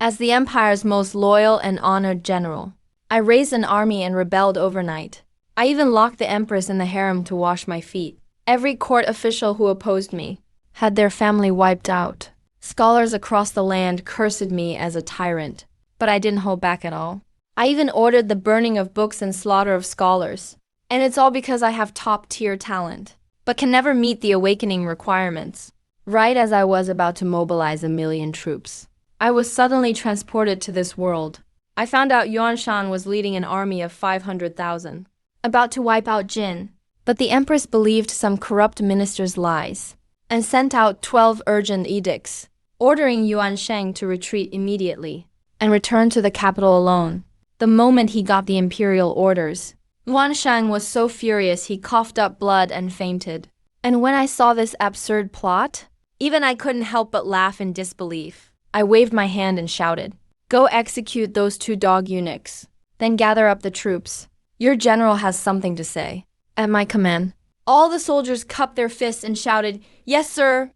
As the Empire's most loyal and honored general, I raised an army and rebelled overnight. I even locked the Empress in the harem to wash my feet. Every court official who opposed me had their family wiped out. Scholars across the land cursed me as a tyrant, but I didn't hold back at all. I even ordered the burning of books and slaughter of scholars. And it's all because I have top-tier talent, but can never meet the awakening requirements. Right as I was about to mobilize 1,000,000 troops, I was suddenly transported to this world. I found out Yuan Shan was leading an army of 500,000, about to wipe out Jin. But the Empress believed some corrupt minister's lies, and sent out 12 urgent edicts, ordering Yuan Shang to retreat immediately, and return to the capital alone. The moment he got the imperial orders, Yuan Shang was so furious he coughed up blood and fainted. And when I saw this absurd plot, even I couldn't help but laugh in disbelief. I waved my hand and shouted, "Go execute those 2 dog eunuchs. Then gather up the troops. Your general has something to say." At my command, all the soldiers cupped their fists and shouted, "Yes, sir!"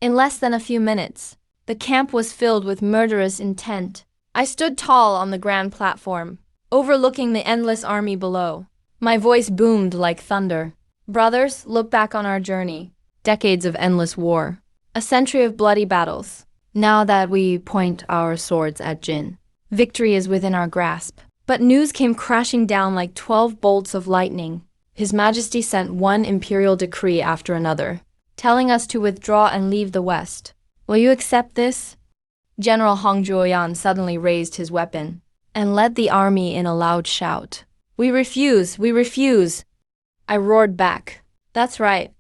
In less than a few minutes, the camp was filled with murderous intent. I stood tall on the grand platform, overlooking the endless army below. My voice boomed like thunder. "Brothers, look back on our journey. Decades of endless war. A century of bloody battles. Now that we point our swords at Jin, victory is within our grasp." But news came crashing down like 12 bolts of lightning. His Majesty sent one imperial decree after another, telling us to withdraw and leave the West. Will you accept this? General Hong Juoyan suddenly raised his weapon and led the army in a loud shout. "We refuse! We refuse!" I roared back. "That's right.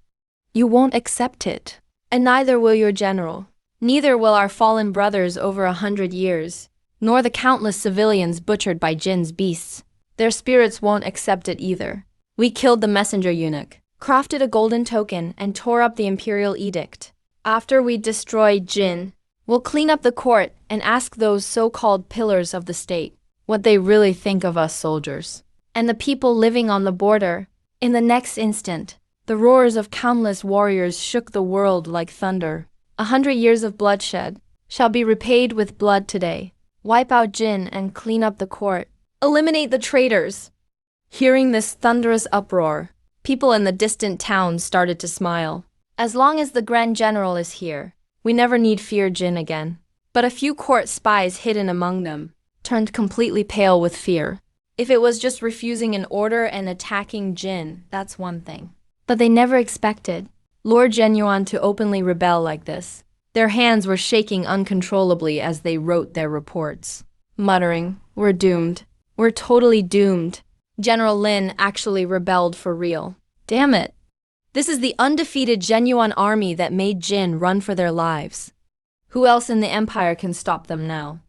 You won't accept it. And neither will your general. Neither will our fallen brothers over 100 years, nor the countless civilians butchered by Jin's beasts. Their spirits won't accept it either. We killed the messenger eunuch, crafted a golden token, and tore up the imperial edict. After we destroy Jin, we'll clean up the court and ask those so-called pillars of the state what they really think of us soldiers. And the people living on the border." In the next instant, the roars of countless warriors shook the world like thunder. 100 years of bloodshed shall be repaid with blood today. Wipe out Jin and clean up the court. Eliminate the traitors. Hearing this thunderous uproar, people in the distant towns started to smile. As long as the Grand General is here, we never need fear Jin again. But a few court spies hidden among them turned completely pale with fear. If it was just refusing an order and attacking Jin, that's one thing. But they never expected Lord Genuan to openly rebel like this. Their hands were shaking uncontrollably as they wrote their reports, muttering, "We're doomed. We're totally doomed. General Lin actually rebelled for real. Damn it. This is the undefeated Genuan army that made Jin run for their lives. Who else in the Empire can stop them now?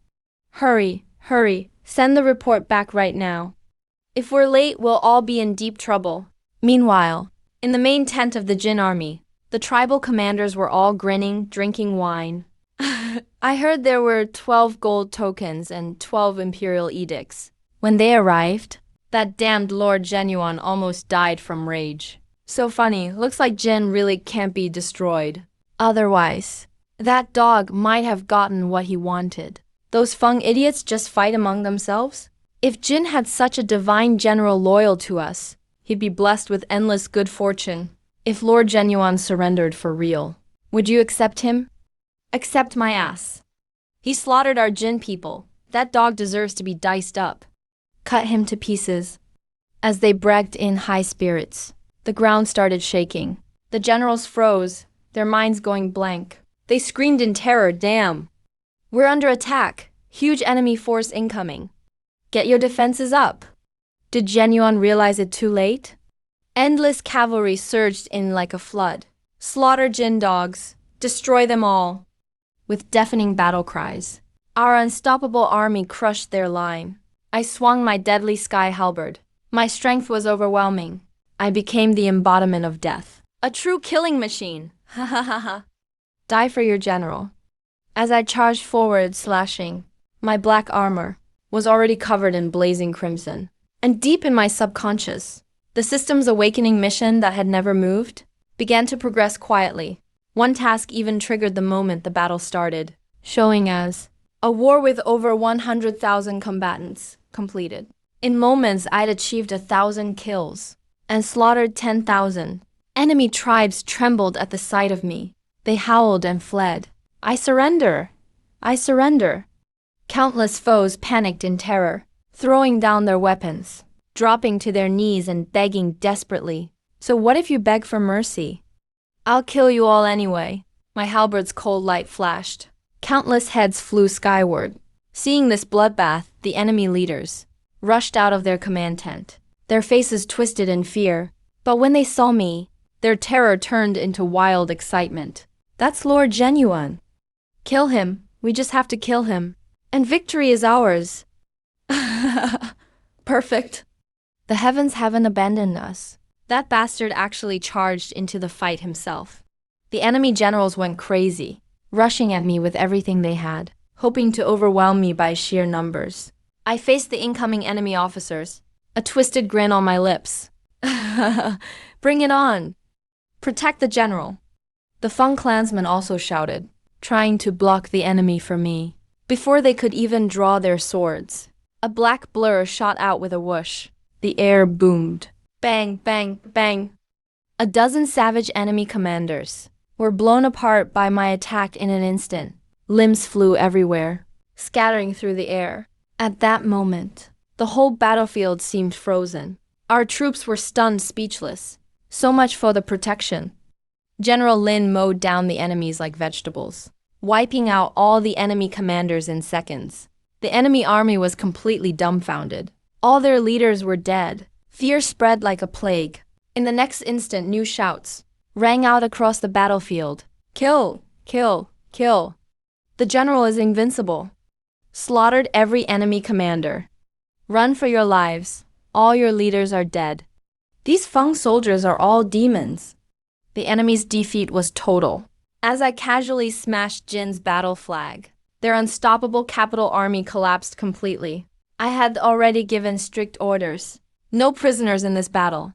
Hurry, hurry, send the report back right now. If we're late, we'll all be in deep trouble." Meanwhile, in the main tent of the Jin army, the tribal commanders were all grinning, drinking wine. I heard there were 12 gold tokens and 12 imperial edicts. When they arrived, that damned Lord Genuan almost died from rage. So funny, looks like Jin really can't be destroyed. Otherwise, that dog might have gotten what he wanted. Those Feng idiots just fight among themselves? If Jin had such a divine general loyal to us, he'd be blessed with endless good fortune. If Lord Genuan surrendered for real, would you accept him? Accept my ass. He slaughtered our Jin people. That dog deserves to be diced up. Cut him to pieces. As they bragged in high spirits, the ground started shaking. The generals froze, their minds going blank. They screamed in terror, "Damn! We're under attack. Huge enemy force incoming. Get your defenses up." Did Genuan realize it too late? Endless cavalry surged in like a flood. Slaughter Jin dogs. Destroy them all. With deafening battle cries, our unstoppable army crushed their line. I swung my deadly sky halberd. My strength was overwhelming. I became the embodiment of death. A true killing machine. Ha ha ha ha. Die for your general. As I charged forward, slashing, my black armor was already covered in blazing crimson. And deep in my subconscious, the system's awakening mission that had never moved began to progress quietly. One task even triggered the moment the battle started, showing as A war with over 100,000 combatants completed. In moments, I'd achieved 1,000 kills and slaughtered 10,000. Enemy tribes trembled at the sight of me. They howled and fled. I surrender! I surrender! Countless foes panicked in terror, throwing down their weapons, dropping to their knees and begging desperately. So what if you beg for mercy? I'll kill you all anyway. My halberd's cold light flashed. Countless heads flew skyward. Seeing this bloodbath, the enemy leaders rushed out of their command tent, their faces twisted in fear. But when they saw me, their terror turned into wild excitement. That's Lord Genuine. Kill him. We just have to kill him. And victory is ours. Perfect. The heavens haven't abandoned us. That bastard actually charged into the fight himself. The enemy generals went crazy, rushing at me with everything they had, hoping to overwhelm me by sheer numbers. I faced the incoming enemy officers, a twisted grin on my lips. Bring it on! Protect the general. The Feng clansmen also shouted, trying to block the enemy from me. Before they could even draw their swords, a black blur shot out with a whoosh. The air boomed. Bang, bang, bang. A dozen savage enemy commanders were blown apart by my attack in an instant. Limbs flew everywhere, scattering through the air. At that moment, the whole battlefield seemed frozen. Our troops were stunned speechless. So much for the protection. General Lin mowed down the enemies like vegetables, wiping out all the enemy commanders in seconds. The enemy army was completely dumbfounded. All their leaders were dead. Fear spread like a plague. In the next instant, new shouts rang out across the battlefield. Kill! Kill! Kill! The general is invincible. Slaughtered every enemy commander. Run for your lives. All your leaders are dead. These Feng soldiers are all demons. The enemy's defeat was total. As I casually smashed Jin's battle flag, their unstoppable capital army collapsed completely. I had already given strict orders. No prisoners in this battle.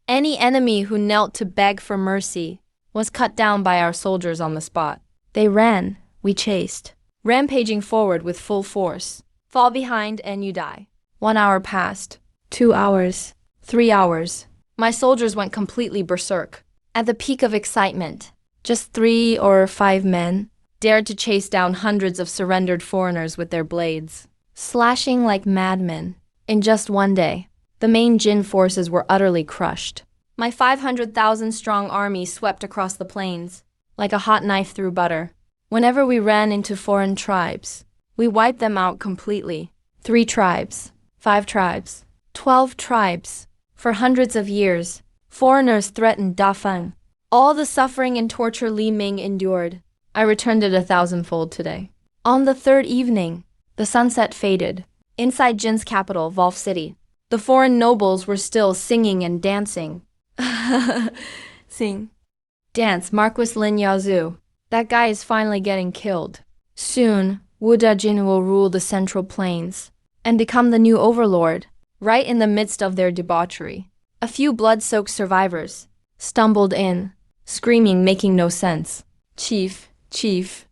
Any enemy who knelt to beg for mercy was cut down by our soldiers on the spot. They ran, we chased, rampaging forward with full force. Fall behind and you die. 1 hour passed. 2 hours. 3 hours. My soldiers went completely berserk. At the peak of excitement, just 3 or 5 men dared to chase down hundreds of surrendered foreigners with their blades, slashing like madmen. In just one day, the main Jin forces were utterly crushed. My 500,000-strong army swept across the plains, like a hot knife through butter. Whenever we ran into foreign tribes, we wiped them out completely. 3 tribes, 5 tribes, 12 tribes. For hundreds of years, foreigners threatened Dafeng. All the suffering and torture Li Ming endured, I returned it 1,000-fold today. On the 3rd evening, the sunset faded. Inside Jin's capital, Wolf City, the foreign nobles were still singing and dancing. Sing. Dance, Marquis Lin Yaozu. That guy is finally getting killed. Soon, Wu Dajin will rule the Central Plains and become the new overlord, right in the midst of their debauchery. A few blood-soaked survivors stumbled in, screaming, making no sense. Chief, Chief.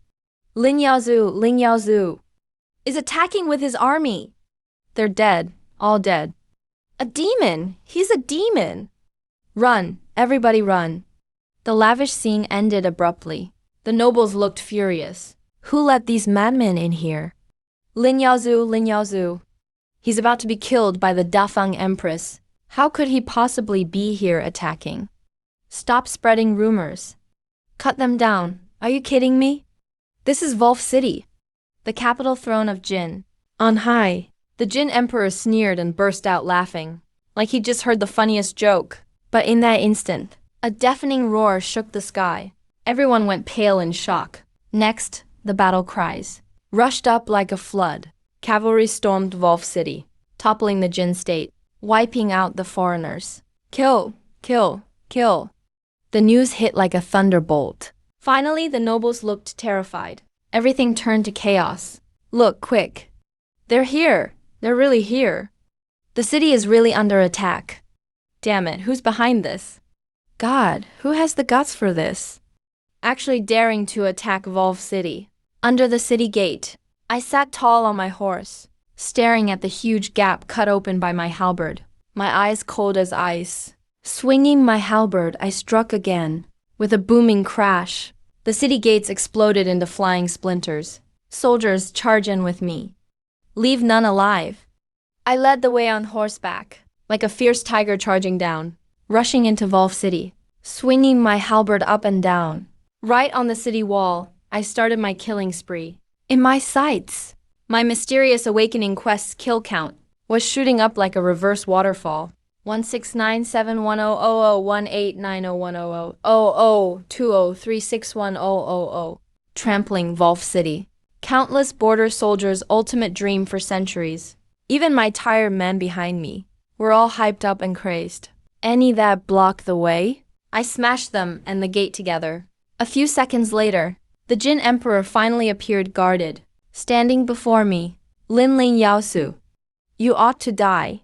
Lin Yaozu, is attacking with his army. They're dead, all dead. A demon! He's a demon! Run, everybody run. The lavish scene ended abruptly. The nobles looked furious. Who let these madmen in here? Lin Yaozu. He's about to be killed by the Dafeng Empress. How could he possibly be here attacking? Stop spreading rumors. Cut them down. Are you kidding me? This is Wolf City, the capital throne of Jin. On high, the Jin Emperor sneered and burst out laughing, like he'd just heard the funniest joke. But in that instant, a deafening roar shook the sky. Everyone went pale in shock. Next, the battle cries rushed up like a flood. Cavalry stormed Wolf City, toppling the Jin state, wiping out the foreigners. Kill, kill, kill. The news hit like a thunderbolt. Finally, the nobles looked terrified. Everything turned to chaos. Look, quick. They're here. They're really here. The city is really under attack. Damn it, who's behind this? God, who has the guts for this? Actually daring to attack Wolf City. Under the city gate, I sat tall on my horse, staring at the huge gap cut open by my halberd, my eyes cold as ice. Swinging my halberd, I struck again. With a booming crash, the city gates exploded into flying splinters. Soldiers charge in with me. Leave none alive. I led the way on horseback, like a fierce tiger charging down, rushing into Volf City, swinging my halberd up and down. Right on the city wall, I started my killing spree. In my sights, my mysterious awakening quest's kill count was shooting up like a reverse waterfall. 169701000189010000020361000. Trampling Volf City. Countless border soldiers' ultimate dream for centuries. Even my tired men behind me were all hyped up and crazed. Any that blocked the way, I smashed them and the gate together. A few seconds later, the Jin Emperor finally appeared guarded, standing before me. Lin Yaosu. You ought to die.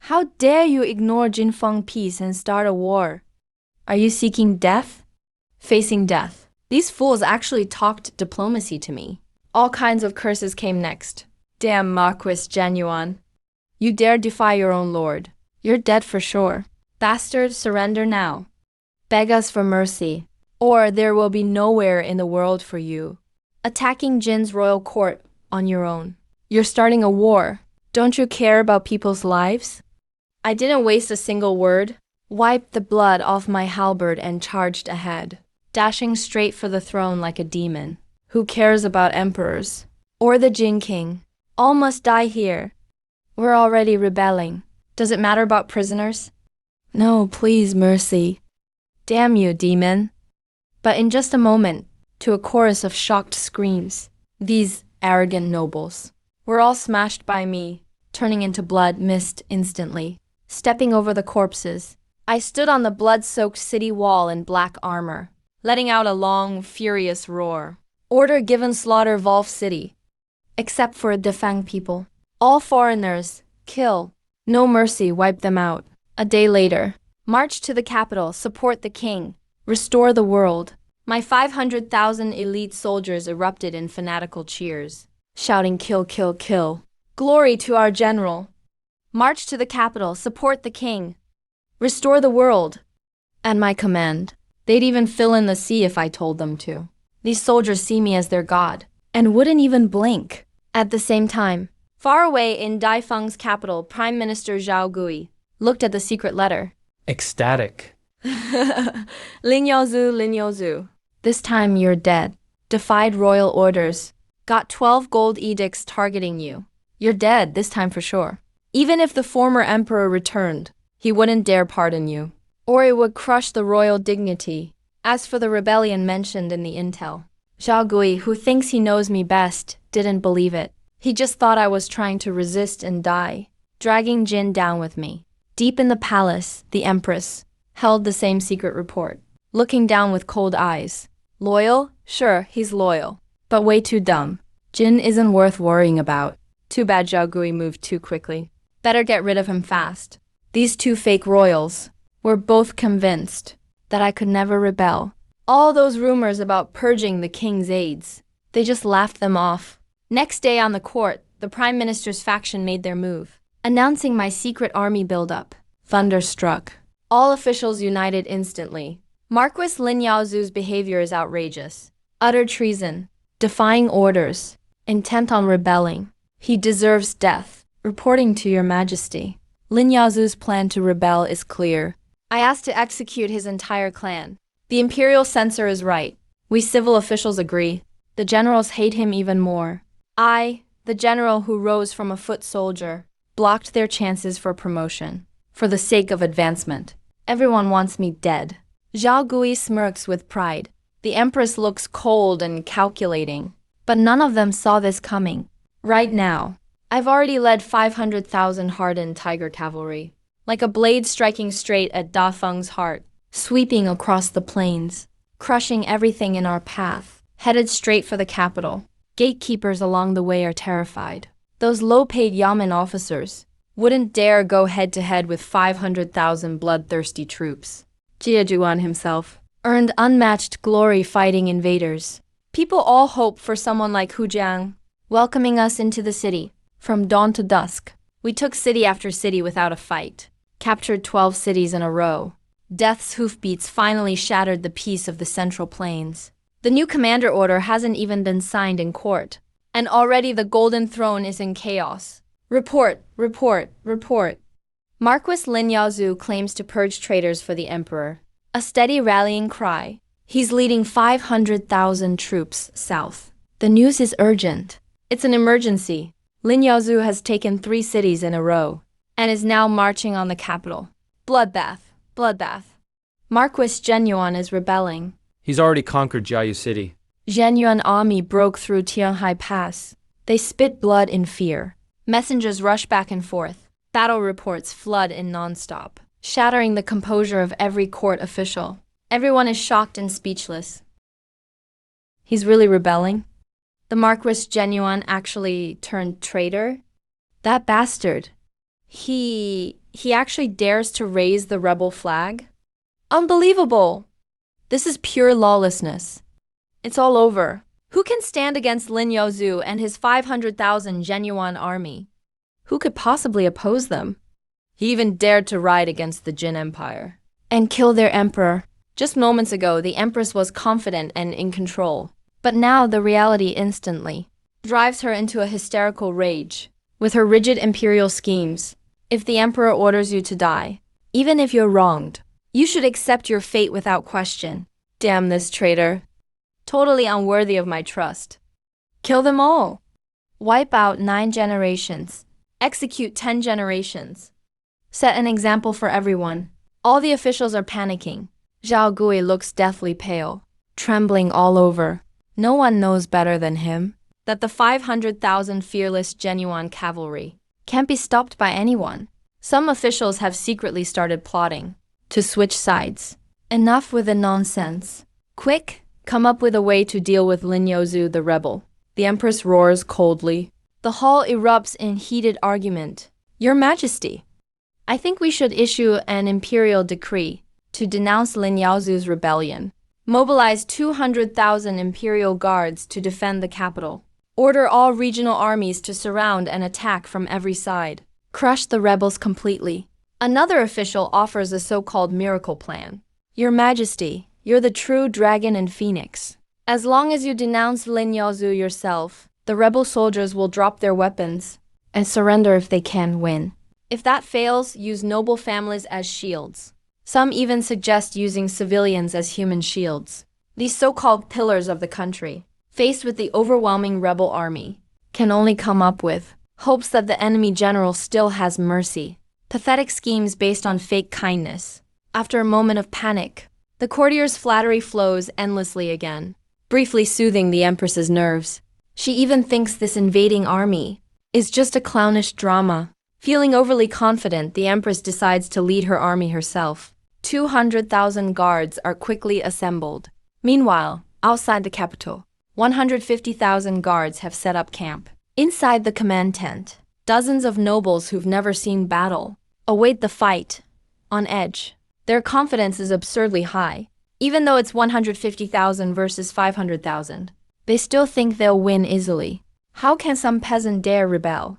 How dare you ignore Jinfeng peace and start a war? Are you seeking death? Facing death. These fools actually talked diplomacy to me. All kinds of curses came next. Damn Marquis Genuine. You dare defy your own lord. You're dead for sure. Bastard, surrender now. Beg us for mercy, or there will be nowhere in the world for you. Attacking Jin's royal court on your own. You're starting a war. Don't you care about people's lives? I didn't waste a single word, wiped the blood off my halberd and charged ahead, dashing straight for the throne like a demon. Who cares about emperors? Or the Jin King? All must die here. We're already rebelling. Does it matter about prisoners? No, please, mercy. Damn you, demon. But in just a moment, to a chorus of shocked screams, these arrogant nobles were all smashed by me, turning into blood mist instantly. Stepping over the corpses, I stood on the blood-soaked city wall in black armor, letting out a long, furious roar. Order given slaughter Volf City. Except for Defang people. All foreigners, kill. No mercy, wipe them out. A day later, march to the capital, support the king, restore the world. My 500,000 elite soldiers erupted in fanatical cheers, shouting kill, kill, kill. Glory to our general. March to the capital, support the king, restore the world. At my command, they'd even fill in the sea if I told them to. These soldiers see me as their god, and wouldn't even blink. At the same time, far away in Daifeng's capital, Prime Minister Zhao Gui looked at the secret letter. Ecstatic. Lin Yaozu. This time you're dead. Defied royal orders. Got 12 gold edicts targeting you. You're dead, this time for sure. Even if the former emperor returned, he wouldn't dare pardon you. Or it would crush the royal dignity. As for the rebellion mentioned in the intel, Zhao Gui, who thinks he knows me best, didn't believe it. He just thought I was trying to resist and die, dragging Jin down with me. Deep in the palace, the empress held the same secret report, looking down with cold eyes. Loyal? Sure, he's loyal, but way too dumb. Jin isn't worth worrying about. Too bad Zhao Gui moved too quickly. Better get rid of him fast. These two fake royals were both convinced that I could never rebel. All those rumors about purging the king's aides, they just laughed them off. Next day on the court, the prime minister's faction made their move, announcing my secret army buildup. Thunderstruck. All officials united instantly. Marquis Lin Yaozu's behavior is outrageous. Utter treason. Defying orders. Intent on rebelling. He deserves death. Reporting to your majesty. Lin Yaozu's plan to rebel is clear. I asked to execute his entire clan. The imperial censor is right. We civil officials agree. The generals hate him even more. I, the general who rose from a foot soldier, blocked their chances for promotion. For the sake of advancement. Everyone wants me dead. Zhao Gui smirks with pride. The empress looks cold and calculating. But none of them saw this coming. Right now, I've already led 500,000 hardened tiger cavalry, like a blade striking straight at Da Feng's heart, sweeping across the plains, crushing everything in our path, headed straight for the capital. Gatekeepers along the way are terrified. Those low-paid yamen officers wouldn't dare go head-to-head with 500,000 bloodthirsty troops. Jie Zhuan himself earned unmatched glory fighting invaders. People all hope for someone like Hu Jiang welcoming us into the city. From dawn to dusk, we took city after city without a fight, captured 12 cities in a row. Death's hoofbeats finally shattered the peace of the Central Plains. The new commander order hasn't even been signed in court, and already the Golden Throne is in chaos. Report, report, report. Marquis Lin Yaozu claims to purge traitors for the emperor. A steady rallying cry. He's leading 500,000 troops south. The news is urgent. It's an emergency. Lin Yaozu has taken 3 cities in a row and is now marching on the capital. Bloodbath, bloodbath. Marquis Zhenyuan is rebelling. He's already conquered Jiayu City. Zhenyuan army broke through Tianhai Pass. They spit blood in fear. Messengers rush back and forth. Battle reports flood in nonstop, shattering the composure of every court official. Everyone is shocked and speechless. He's really rebelling? The Marquis Zhenyuan actually turned traitor? That bastard. He actually dares to raise the rebel flag? Unbelievable! This is pure lawlessness. It's all over. Who can stand against Lin Yaozu and his 500,000 Zhenyuan army? Who could possibly oppose them? He even dared to ride against the Jin Empire and kill their emperor. Just moments ago, the empress was confident and in control. But now the reality instantly drives her into a hysterical rage. With her rigid imperial schemes, if the emperor orders you to die, even if you're wronged, you should accept your fate without question. Damn this traitor. Totally unworthy of my trust. Kill them all. Wipe out 9 generations. Execute 10 generations. Set an example for everyone. All the officials are panicking. Zhao Gui looks deathly pale, trembling all over. No one knows better than him that the 500,000 fearless Zhenyuan cavalry can't be stopped by anyone. Some officials have secretly started plotting to switch sides. Enough with the nonsense. Quick, come up with a way to deal with Lin Yaozu the rebel. The empress roars coldly. The hall erupts in heated argument. Your Majesty, I think we should issue an imperial decree to denounce Lin Yaozu's rebellion. Mobilize 200,000 imperial guards to defend the capital. Order all regional armies to surround and attack from every side. Crush the rebels completely. Another official offers a so-called miracle plan. Your Majesty, you're the true dragon and phoenix. As long as you denounce Lin Yaozu yourself, the rebel soldiers will drop their weapons and surrender if they can win. If that fails, use noble families as shields. Some even suggest using civilians as human shields. These so-called pillars of the country, faced with the overwhelming rebel army, can only come up with hopes that the enemy general still has mercy. Pathetic schemes based on fake kindness. After a moment of panic, the courtier's flattery flows endlessly again, briefly soothing the empress's nerves. She even thinks this invading army is just a clownish drama. Feeling overly confident, the empress decides to lead her army herself. 200,000 guards are quickly assembled. Meanwhile, outside the capital, 150,000 guards have set up camp. Inside the command tent, dozens of nobles who've never seen battle await the fight, on edge. Their confidence is absurdly high. Even though it's 150,000 versus 500,000, they still think they'll win easily. How can some peasant dare rebel?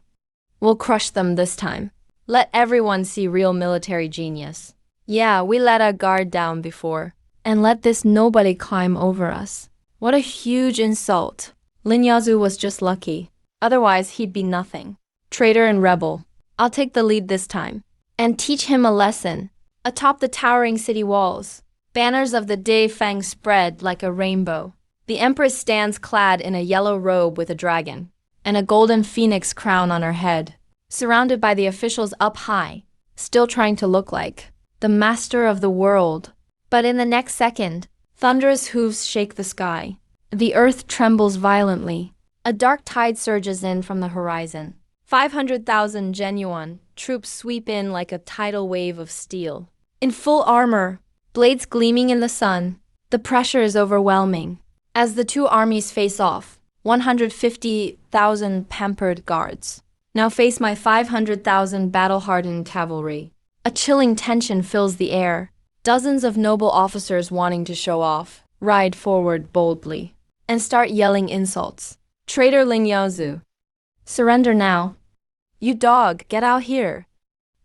We'll crush them this time. Let everyone see real military genius. Yeah, we let our guard down before, and let this nobody climb over us. What a huge insult. Lin Yaozu was just lucky. Otherwise, he'd be nothing. Traitor and rebel. I'll take the lead this time and teach him a lesson. Atop the towering city walls, banners of the Dai Fang spread like a rainbow. The empress stands clad in a yellow robe with a dragon and a golden phoenix crown on her head, surrounded by the officials up high, still trying to look like the master of the world. But in the next second, thunderous hooves shake the sky. The earth trembles violently. A dark tide surges in from the horizon. 500,000 Zhenyuan troops sweep in like a tidal wave of steel. In full armor, blades gleaming in the sun, the pressure is overwhelming. As the two armies face off, 150,000 pampered guards now face my 500,000 battle-hardened cavalry. A chilling tension fills the air. Dozens of noble officers wanting to show off ride forward boldly and start yelling insults. Traitor Lin Yaozu. Surrender now. You dog, get out here.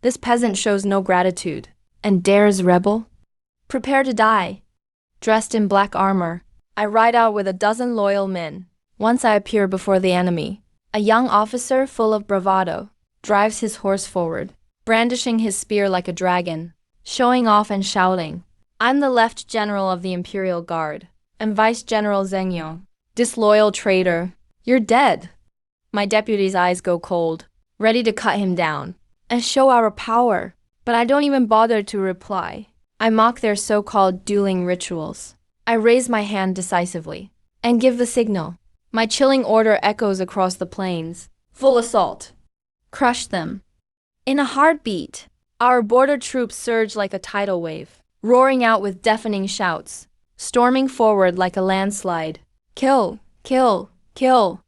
This peasant shows no gratitude and dares rebel. Prepare to die. Dressed in black armor, I ride out with a dozen loyal men. Once I appear before the enemy, a young officer full of bravado drives his horse forward, brandishing his spear like a dragon, showing off and shouting, "I'm the left general of the Imperial Guard, and Vice General Zheng Yong. Disloyal traitor, you're dead." My deputy's eyes go cold, ready to cut him down and show our power, but I don't even bother to reply. I mock their so-called dueling rituals. I raise my hand decisively and give the signal. My chilling order echoes across the plains. Full assault. Crush them. In a heartbeat, our border troops surge like a tidal wave, roaring out with deafening shouts, storming forward like a landslide. Kill, kill, kill.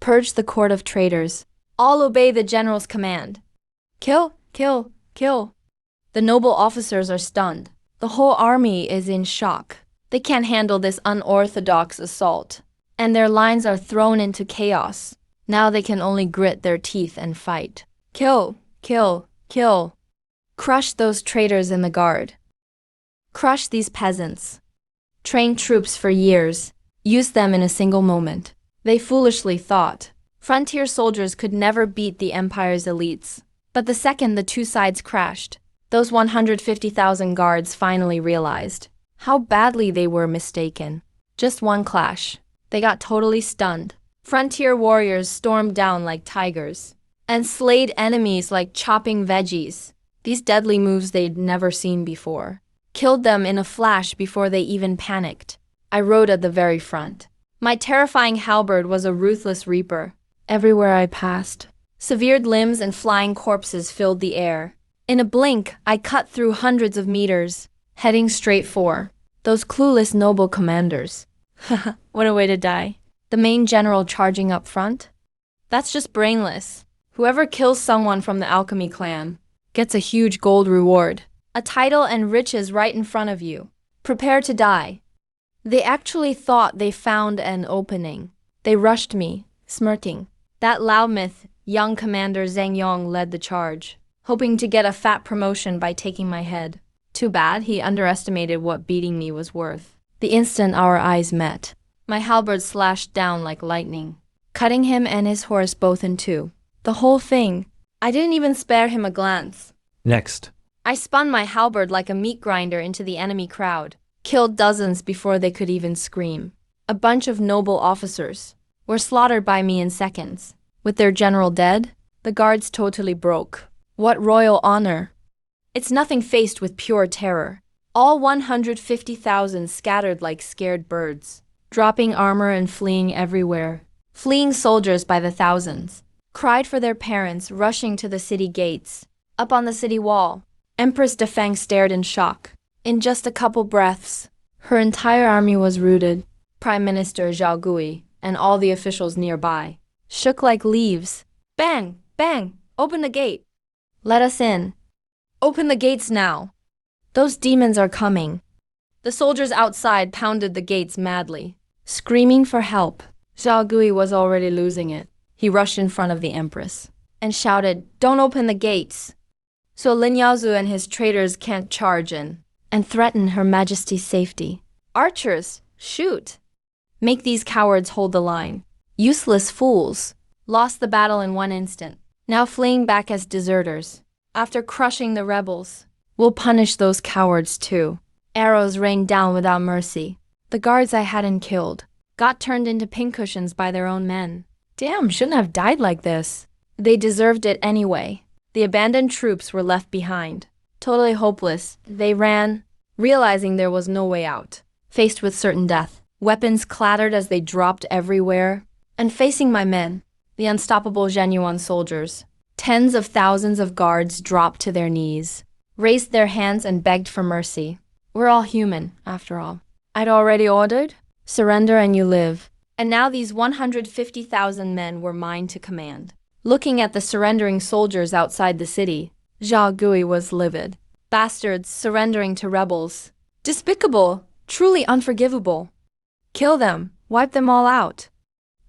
Purge the court of traitors. All obey the general's command. Kill, kill, kill. The noble officers are stunned. The whole army is in shock. They can't handle this unorthodox assault, and their lines are thrown into chaos. Now they can only grit their teeth and fight. Kill, kill, kill. Crush those traitors in the guard. Crush these peasants. Train troops for years. Use them in a single moment. They foolishly thought frontier soldiers could never beat the Empire's elites. But the second the two sides crashed, those 150,000 guards finally realized how badly they were mistaken. Just one clash. They got totally stunned. Frontier warriors stormed down like tigers and slayed enemies like chopping veggies. These deadly moves they'd never seen before killed them in a flash before they even panicked. I rode at the very front. My terrifying halberd was a ruthless reaper. Everywhere I passed, severed limbs and flying corpses filled the air. In a blink, I cut through hundreds of meters, heading straight for those clueless noble commanders. Haha, what a way to die. The main general charging up front? That's just brainless. Whoever kills someone from the alchemy clan gets a huge gold reward, a title and riches right in front of you. Prepare to die. They actually thought they found an opening. They rushed me, smirking. That loudmouth, young commander Zheng Yong led the charge, hoping to get a fat promotion by taking my head. Too bad he underestimated what beating me was worth. The instant our eyes met, my halberd slashed down like lightning, cutting him and his horse both in two. The whole thing. I didn't even spare him a glance. Next. I spun my halberd like a meat grinder into the enemy crowd, killed dozens before they could even scream. A bunch of noble officers were slaughtered by me in seconds. With their general dead, the guards totally broke. What royal honor! It's nothing faced with pure terror. All 150,000 scattered like scared birds, dropping armor and fleeing everywhere. Fleeing soldiers by the thousands cried for their parents, rushing to the city gates. Up on the city wall, Empress Defeng stared in shock. In just a couple breaths, her entire army was routed. Prime Minister Zhao Gui and all the officials nearby shook like leaves. Bang! Bang! Open the gate! Let us in. Open the gates now! Those demons are coming. The soldiers outside pounded the gates madly, screaming for help. Zhao Gui was already losing it. He rushed in front of the Empress and shouted, "Don't open the gates, so Lin Yaozu and his traitors can't charge in and threaten Her Majesty's safety. Archers, shoot! Make these cowards hold the line. Useless fools, lost the battle in one instant, now fleeing back as deserters. After crushing the rebels, we'll punish those cowards too." Arrows rained down without mercy. The guards I hadn't killed got turned into pincushions by their own men. Damn, shouldn't have died like this. They deserved it anyway. The abandoned troops were left behind. Totally hopeless, they ran, realizing there was no way out. Faced with certain death, weapons clattered as they dropped everywhere. And facing my men, the unstoppable Genuine soldiers, tens of thousands of guards dropped to their knees, raised their hands and begged for mercy. We're all human, after all. I'd already ordered, surrender and you live. And now these 150,000 men were mine to command. Looking at the surrendering soldiers outside the city, Zhao Gui was livid. Bastards surrendering to rebels. Despicable, truly unforgivable. Kill them, wipe them all out.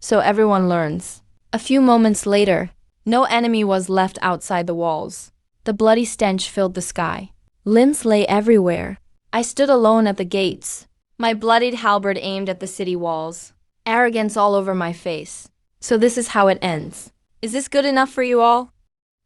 so everyone learns. A few moments later, no enemy was left outside the walls. The bloody stench filled the sky. Limbs lay everywhere. I stood alone at the gates, my bloodied halberd aimed at the city walls. Arrogance all over my face. So this is how it ends. Is this good enough for you all?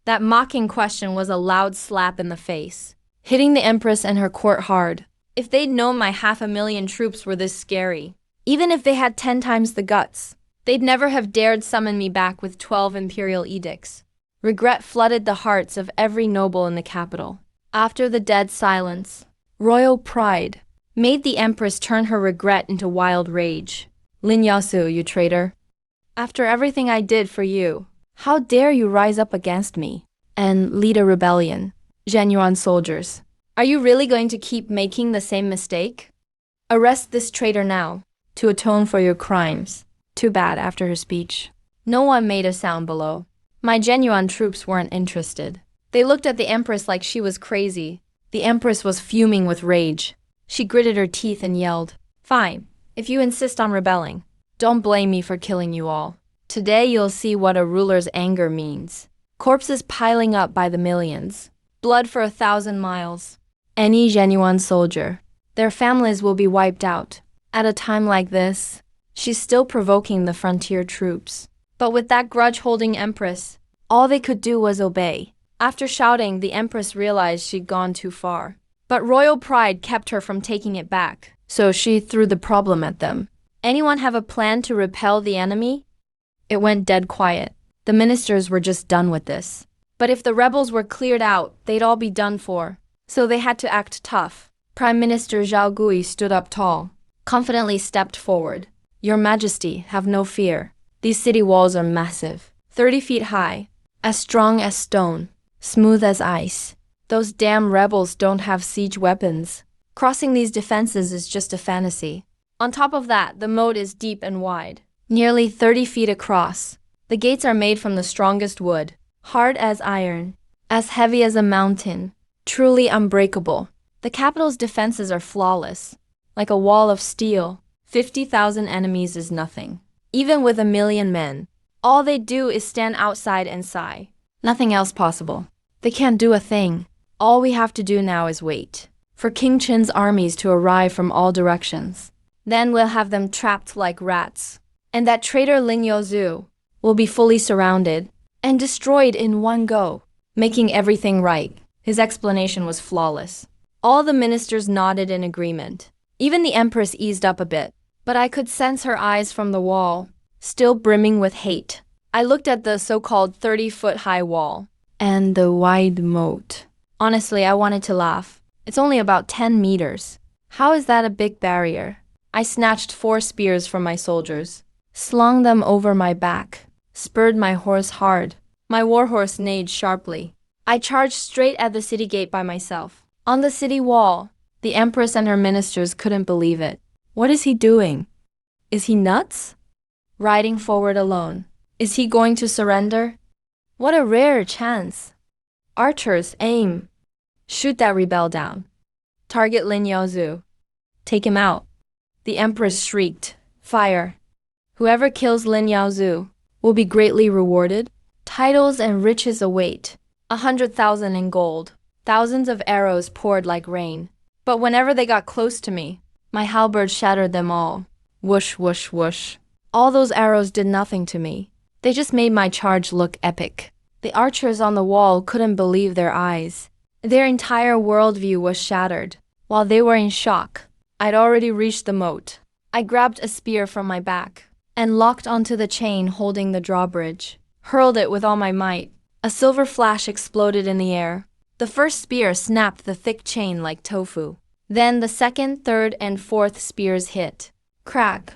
That mocking question was a loud slap in the face, hitting the Empress and her court hard. If they'd known my 500,000 troops were this scary, even if they had 10 times the guts, they'd never have dared summon me back with 12 imperial edicts. Regret flooded the hearts of every noble in the capital. After the dead silence, royal pride made the Empress turn her regret into wild rage. Lin Yaosu, you traitor. After everything I did for you, how dare you rise up against me and lead a rebellion? Genuine soldiers, are you really going to keep making the same mistake? Arrest this traitor now, to atone for your crimes. Too bad after her speech. No one made a sound below. My genuine troops weren't interested. They looked at the Empress like she was crazy. The Empress was fuming with rage. She gritted her teeth and yelled, "Fine, if you insist on rebelling, don't blame me for killing you all. Today you'll see what a ruler's anger means. Corpses piling up by the millions. Blood for 1,000 miles. Any genuine soldier, their families will be wiped out. At a time like this, she's still provoking the frontier troops." But with that grudge-holding Empress, all they could do was obey. After shouting, the Empress realized she'd gone too far. But royal pride kept her from taking it back, so she threw the problem at them. Anyone have a plan to repel the enemy? It went dead quiet. The ministers were just done with this. But if the rebels were cleared out, they'd all be done for. So they had to act tough. Prime Minister Zhao Gui stood up tall, confidently stepped forward. "Your Majesty, have no fear. These city walls are massive, 30 feet high, as strong as stone, smooth as ice. Those damn rebels don't have siege weapons. Crossing these defenses is just a fantasy. On top of that, the moat is deep and wide, nearly 30 feet across. The gates are made from the strongest wood, hard as iron, as heavy as a mountain, truly unbreakable. The capital's defenses are flawless, like a wall of steel. 50,000 enemies is nothing. Even with 1,000,000 men, all they do is stand outside and sigh. Nothing else possible. They can't do a thing. All we have to do now is wait for King Qin's armies to arrive from all directions. Then we'll have them trapped like rats. And that traitor Lin Yaozu will be fully surrounded and destroyed in one go, making everything right." His explanation was flawless. All the ministers nodded in agreement. Even the Empress eased up a bit, but I could sense her eyes from the wall, still brimming with hate. I looked at the so-called 30-foot-high wall and the wide moat. Honestly, I wanted to laugh. It's only about 10 meters. How is that a big barrier? I snatched 4 spears from my soldiers, slung them over my back, spurred my horse hard. My warhorse neighed sharply. I charged straight at the city gate by myself. On the city wall, the Empress and her ministers couldn't believe it. What is he doing? Is he nuts? Riding forward alone. Is he going to surrender? What a rare chance. Archers, aim. Shoot that rebel down. Target Lin Yaozu. Take him out. The Empress shrieked, "Fire! Whoever kills Lin Yaozu will be greatly rewarded. Titles and riches await. 100,000 in gold." Thousands of arrows poured like rain. But whenever they got close to me, my halberd shattered them all. Whoosh, whoosh, whoosh. All those arrows did nothing to me. They just made my charge look epic. The archers on the wall couldn't believe their eyes. Their entire worldview was shattered. While they were in shock, I'd already reached the moat. I grabbed a spear from my back and locked onto the chain holding the drawbridge. Hurled it with all my might. A silver flash exploded in the air. The first spear snapped the thick chain like tofu. Then the second, third, and fourth spears hit. Crack.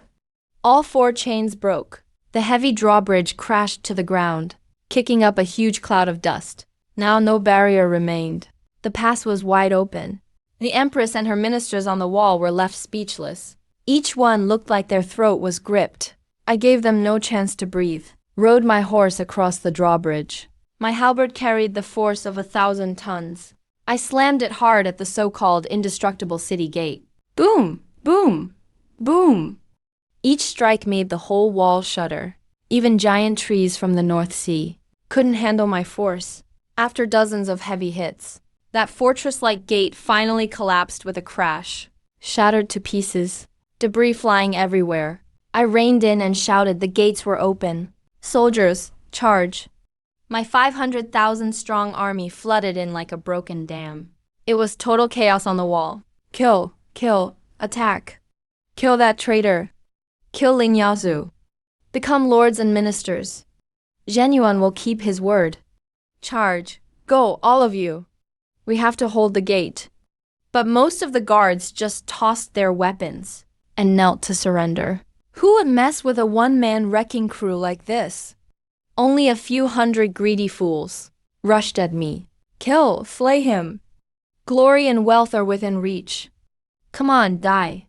All 4 chains broke. The heavy drawbridge crashed to the ground, kicking up a huge cloud of dust. Now no barrier remained. The pass was wide open. The Empress and her ministers on the wall were left speechless. Each one looked like their throat was gripped. I gave them no chance to breathe. Rode my horse across the drawbridge. My halberd carried the force of 1,000 tons. I slammed it hard at the so-called indestructible city gate. Boom! Boom! Boom! Each strike made the whole wall shudder. Even giant trees from the North Sea couldn't handle my force. After dozens of heavy hits, that fortress-like gate finally collapsed with a crash, shattered to pieces, debris flying everywhere. I reined in and shouted the gates were open. Soldiers, charge. My 500,000-strong army flooded in like a broken dam. It was total chaos on the wall. Kill, kill, attack. Kill that traitor. Kill Lin Yaozu. Become lords and ministers. Zhenyuan will keep his word. Charge. Go, all of you. We have to hold the gate. But most of the guards just tossed their weapons and knelt to surrender. Who would mess with a one-man wrecking crew like this? Only a few hundred greedy fools rushed at me. Kill, slay him. Glory and wealth are within reach. Come on, die.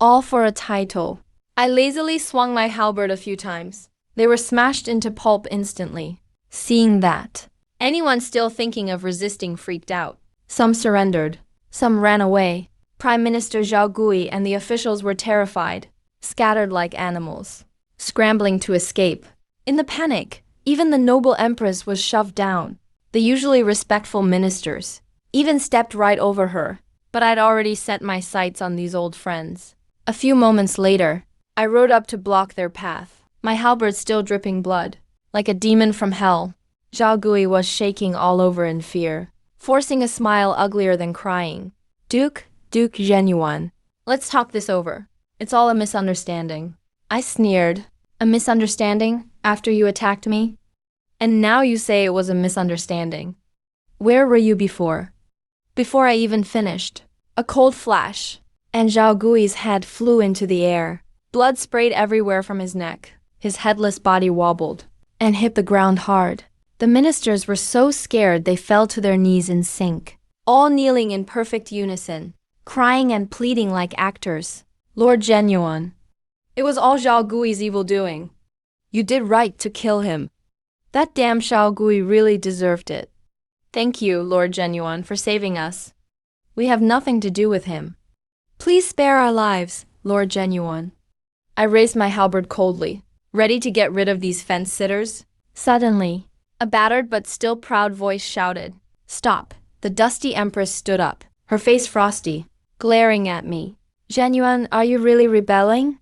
All for a title. I lazily swung my halberd a few times. They were smashed into pulp instantly. Seeing that, anyone still thinking of resisting freaked out. Some surrendered. Some ran away. Prime Minister Zhao Gui and the officials were terrified, scattered like animals, scrambling to escape. In the panic, even the noble empress was shoved down. The usually respectful ministers even stepped right over her, but I'd already set my sights on these old friends. A few moments later, I rode up to block their path, my halberd still dripping blood. Like a demon from hell, Zhao Gui was shaking all over in fear, forcing a smile uglier than crying. Duke Zhenyuan, let's talk this over. It's all a misunderstanding. I sneered. A misunderstanding after you attacked me? And now you say it was a misunderstanding. Where were you before? Before I even finished. A cold flash, and Zhao Gui's head flew into the air. Blood sprayed everywhere from his neck. His headless body wobbled and hit the ground hard. The ministers were so scared they fell to their knees in sync, all kneeling in perfect unison, crying and pleading like actors. Lord Zhenyuan, it was all Zhao Gui's evil doing. You did right to kill him. That damn Zhao Gui really deserved it. Thank you, Lord Zhenyuan, for saving us. We have nothing to do with him. Please spare our lives, Lord Zhenyuan. I raised my halberd coldly, ready to get rid of these fence-sitters. Suddenly, a battered but still proud voice shouted, "Stop!" The dusty empress stood up, her face frosty, glaring at me. Zhenyuan, are you really rebelling?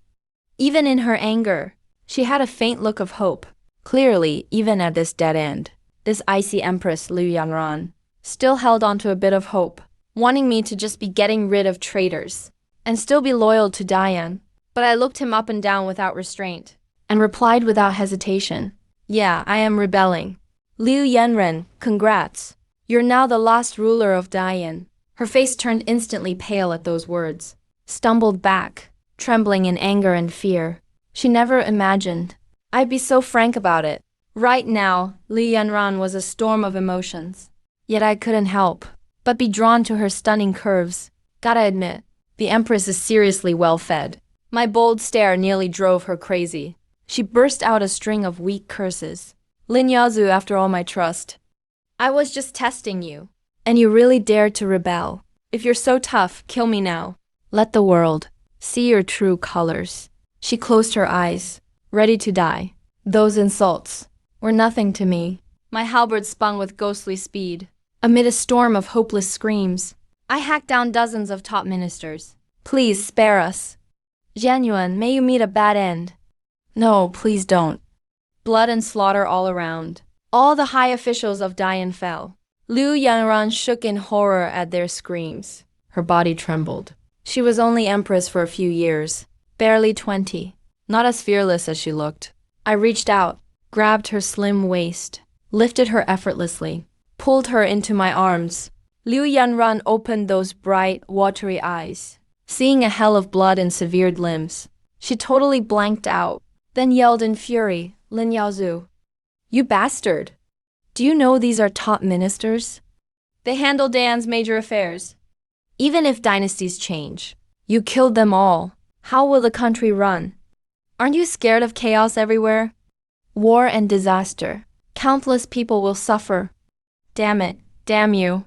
Even in her anger, she had a faint look of hope. Clearly, even at this dead end, this icy empress Liu Yanran still held on to a bit of hope, wanting me to just be getting rid of traitors and still be loyal to Diane. But I looked him up and down without restraint and replied without hesitation, "Yeah, I am rebelling. Liu Yanran, congrats. You're now the last ruler of Diane." Her face turned instantly pale at those words, stumbled back, trembling in anger and fear. She never imagined I'd be so frank about it. Right now, Li Yanran was a storm of emotions. Yet I couldn't help but be drawn to her stunning curves. Gotta admit, the Empress is seriously well-fed. My bold stare nearly drove her crazy. She burst out a string of weak curses. Lin Yaozu, after all my trust. I was just testing you. And you really dared to rebel. If you're so tough, kill me now. Let the world see your true colors. She closed her eyes, ready to die. Those insults were nothing to me. My halberd spun with ghostly speed. Amid a storm of hopeless screams, I hacked down dozens of top ministers. Please spare us. Zhenyuan, may you meet a bad end. No, please don't. Blood and slaughter all around. All the high officials of Dian fell. Liu Yanran shook in horror at their screams. Her body trembled. She was only empress for a few years, barely 20, not as fearless as she looked. I reached out, grabbed her slim waist, lifted her effortlessly, pulled her into my arms. Liu Yanran opened those bright, watery eyes. Seeing a hell of blood and severed limbs, she totally blanked out, then yelled in fury, "Lin Yaozu, you bastard! Do you know these are top ministers? They handle Dan's major affairs. Even if dynasties change, you killed them all. How will the country run? Aren't you scared of chaos everywhere? War and disaster. Countless people will suffer. Damn it, damn you."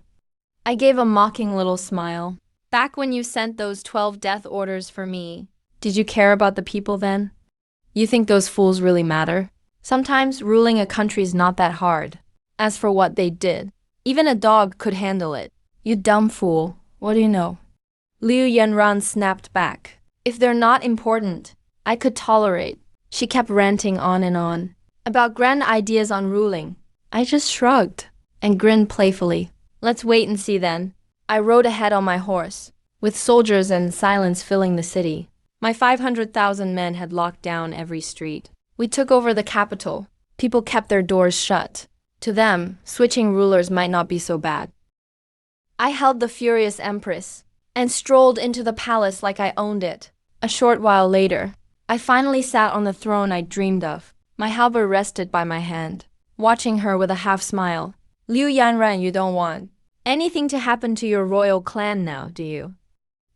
I gave a mocking little smile. Back when you sent those 12 death orders for me, Did you care about the people then? You think those fools really matter? Sometimes ruling a country is not that hard. As for what they did, even a dog could handle it. You dumb fool, what do you know? Liu Yanran snapped back. If they're not important, I could tolerate. She kept ranting on and on about grand ideas on ruling. I just shrugged and grinned playfully. Let's wait and see then. I rode ahead on my horse, with soldiers and silence filling the city. My 500,000 men had locked down every street. We took over the capital. People kept their doors shut. To them, switching rulers might not be so bad. I held the furious empress and strolled into the palace like I owned it. A short while later, I finally sat on the throne I dreamed of, my halberd rested by my hand, watching her with a half smile. Liu Yanran, you don't want anything to happen to your royal clan now, do you?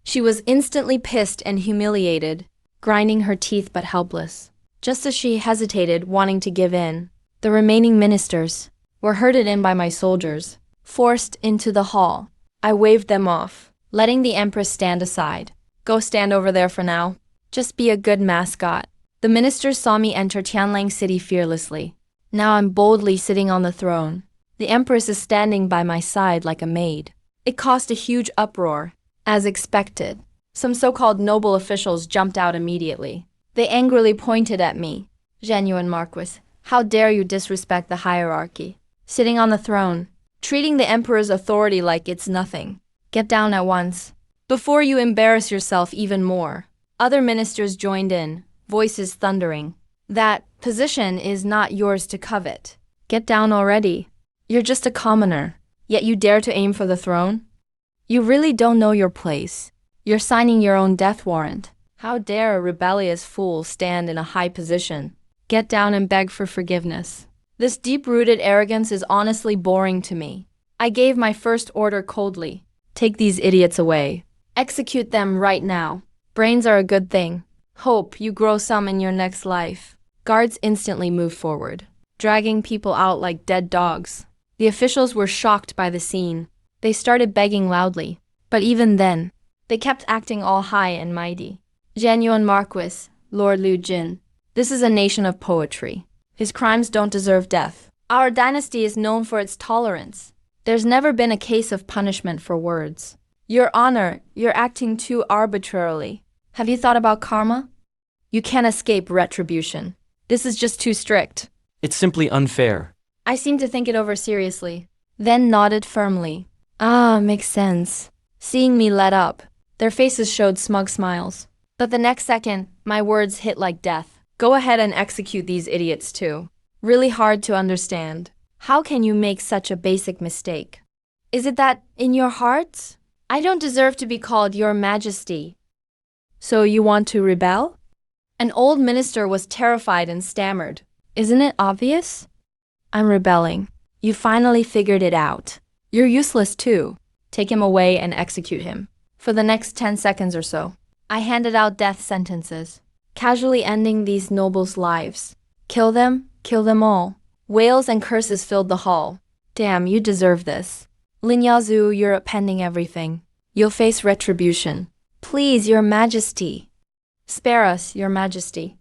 She was instantly pissed and humiliated, grinding her teeth but helpless. Just as she hesitated, wanting to give in, the remaining ministers were herded in by my soldiers, forced into the hall. I waved them off, letting the empress stand aside. Go stand over there for now. Just be a good mascot. The ministers saw me enter Tianlang City fearlessly. Now I'm boldly sitting on the throne. The empress is standing by my side like a maid. It caused a huge uproar. As expected, some so-called noble officials jumped out immediately. They angrily pointed at me. Genuine Marquis, how dare you disrespect the hierarchy? Sitting on the throne, treating the emperor's authority like it's nothing. Get down at once, before you embarrass yourself even more. Other ministers joined in, voices thundering. That position is not yours to covet. Get down already. You're just a commoner, yet you dare to aim for the throne? You really don't know your place. You're signing your own death warrant. How dare a rebellious fool stand in a high position? Get down and beg for forgiveness. This deep-rooted arrogance is honestly boring to me. I gave my first order coldly. Take these idiots away. Execute them right now. Brains are a good thing. Hope you grow some in your next life. Guards instantly moved forward, dragging people out like dead dogs. The officials were shocked by the scene. They started begging loudly, but even then, they kept acting all high and mighty. Genuine Marquis, Lord Liu Jin, this is a nation of poetry. His crimes don't deserve death. Our dynasty is known for its tolerance. There's never been a case of punishment for words. Your Honor, you're acting too arbitrarily. Have you thought about karma? You can't escape retribution. This is just too strict. It's simply unfair. I seemed to think it over seriously, then nodded firmly. Ah, makes sense. Seeing me let up, their faces showed smug smiles. But the next second, my words hit like death. Go ahead and execute these idiots too. Really hard to understand. How can you make such a basic mistake? Is it that, in your hearts, I don't deserve to be called Your Majesty? So you want to rebel? An old minister was terrified and stammered. Isn't it obvious? I'm rebelling. You finally figured it out. You're useless too. Take him away and execute him. For the next 10 seconds or so, I handed out death sentences, casually ending these nobles' lives. Kill them all. Wails and curses filled the hall. Damn, you deserve this. Lin Yazoo, you're appending everything. You'll face retribution. Please, Your Majesty. Spare us, Your Majesty.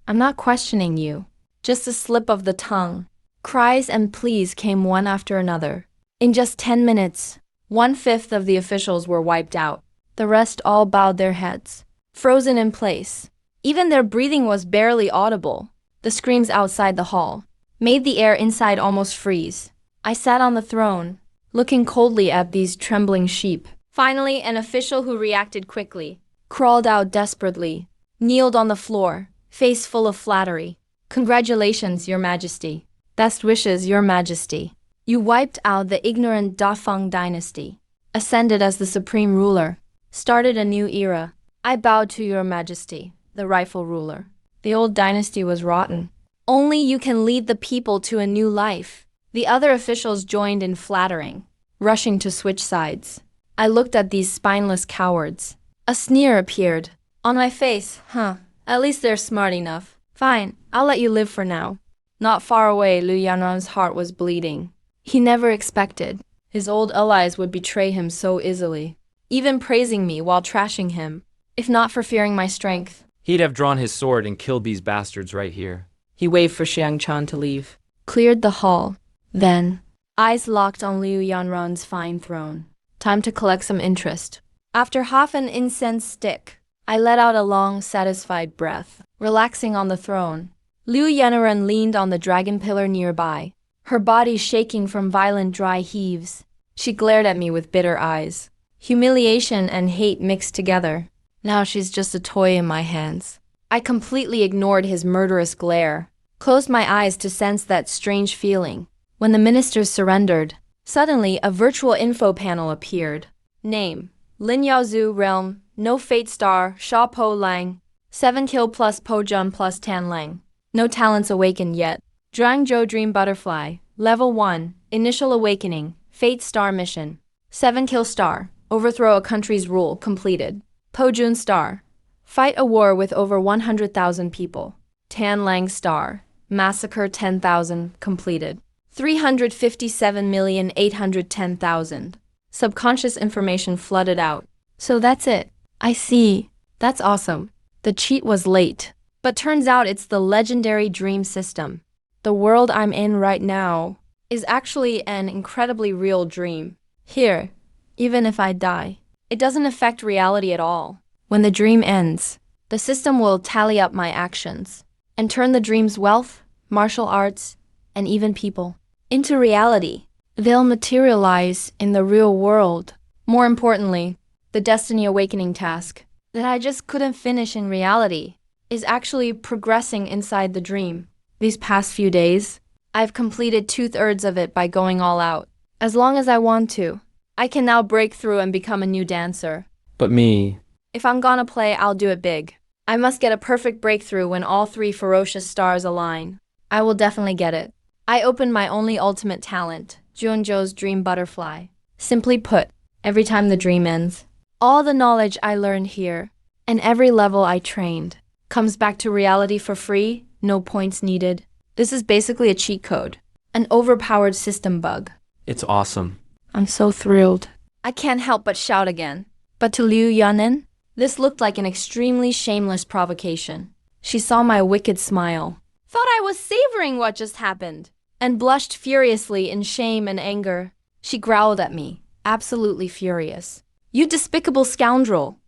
I'm not questioning you. Just a slip of the tongue. Cries and pleas came one after another. In just 10 minutes, 1/5 of the officials were wiped out. The rest all bowed their heads, frozen in place. Even their breathing was barely audible. The screams outside the hall made the air inside almost freeze. I sat on the throne, looking coldly at these trembling sheep. Finally, an official who reacted quickly crawled out desperately, kneeled on the floor, face full of flattery. Congratulations, Your Majesty. Best wishes, Your Majesty. You wiped out the ignorant Dafeng dynasty, ascended as the supreme ruler, started a new era. I bowed to Your Majesty, the rightful ruler. The old dynasty was rotten. Only you can lead the people to a new life. The other officials joined in flattering, rushing to switch sides. I looked at these spineless cowards. A sneer appeared on my face. At least they're smart enough. Fine, I'll let you live for now. Not far away, Liu Yanran's heart was bleeding. He never expected his old allies would betray him so easily, even praising me while trashing him. if not for fearing my strength. He'd have drawn his sword and killed these bastards right here. He waved for Xiang Chan to leave. Cleared the hall. Then, eyes locked on Liu Yanran's fine throne. Time to collect some interest. After half an incense stick, I let out a long, satisfied breath, relaxing on the throne. Liu Yanran leaned on the dragon pillar nearby, her body shaking from violent dry heaves. She glared at me with bitter eyes. Humiliation and hate mixed together. Now she's just a toy in my hands. I completely ignored his murderous glare, closed my eyes to sense that strange feeling. When the ministers surrendered, suddenly a virtual info panel appeared. Name: Lin Yaozu, realm, no fate star, Sha Po Lang. 7 kill plus Po Jun plus Tan Lang. No talents awakened yet. Zhuangzhou Dream Butterfly, level 1, initial awakening, fate star mission. 7 kill star, overthrow a country's rule, completed. Po Jun star, fight a war with over 100,000 people. Tan Lang star, massacre 10,000, completed. 357,810,000. Subconscious information flooded out. So that's it. I see. That's awesome. The cheat was late. But turns out it's the legendary dream system. The world I'm in right now is actually an incredibly real dream. Here, even if I die, it doesn't affect reality at all. When the dream ends, the system will tally up my actions and turn the dream's wealth, martial arts, and even people into reality. They'll materialize in the real world. More importantly, the Destiny Awakening task that I just couldn't finish in reality is actually progressing inside the dream. These past few days, I've completed 2/3 of it by going all out. As long as I want to, I can now break through and become a new dancer. But me, If I'm gonna play, I'll do it big. I must get a perfect breakthrough when all 3 ferocious stars align. I will definitely get it. I opened my only ultimate talent, Junzhou's Dream Butterfly. Simply put, every time the dream ends, all the knowledge I learned here, and every level I trained, comes back to reality for free, no points needed. This is basically a cheat code, an overpowered system bug. it's awesome. I'm so thrilled. I can't help but shout again. But to Liu Yanen, this looked like an extremely shameless provocation. She saw my wicked smile, thought I was savoring what just happened, and blushed furiously in shame and anger. She growled at me, absolutely furious. You despicable scoundrel!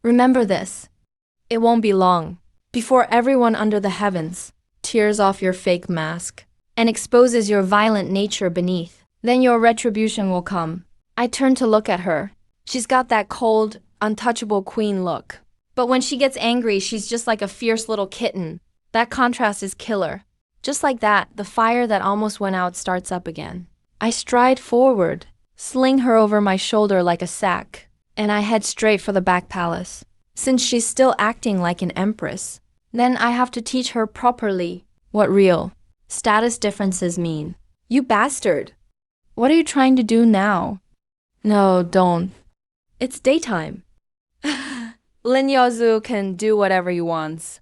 Remember this. It won't be long before everyone under the heavens tears off your fake mask and exposes your violent nature beneath. Then your retribution will come. I turned to look at her. She's got that cold, untouchable queen look. But when she gets angry, she's just like a fierce little kitten. That contrast is killer. Just like that, the fire that almost went out starts up again. I stride forward, sling her over my shoulder like a sack, and I head straight for the back palace. Since she's still acting like an empress, then I have to teach her properly what real status differences mean. You bastard! What are you trying to do now? No, don't. It's daytime. Lin Yaozu can do whatever he wants.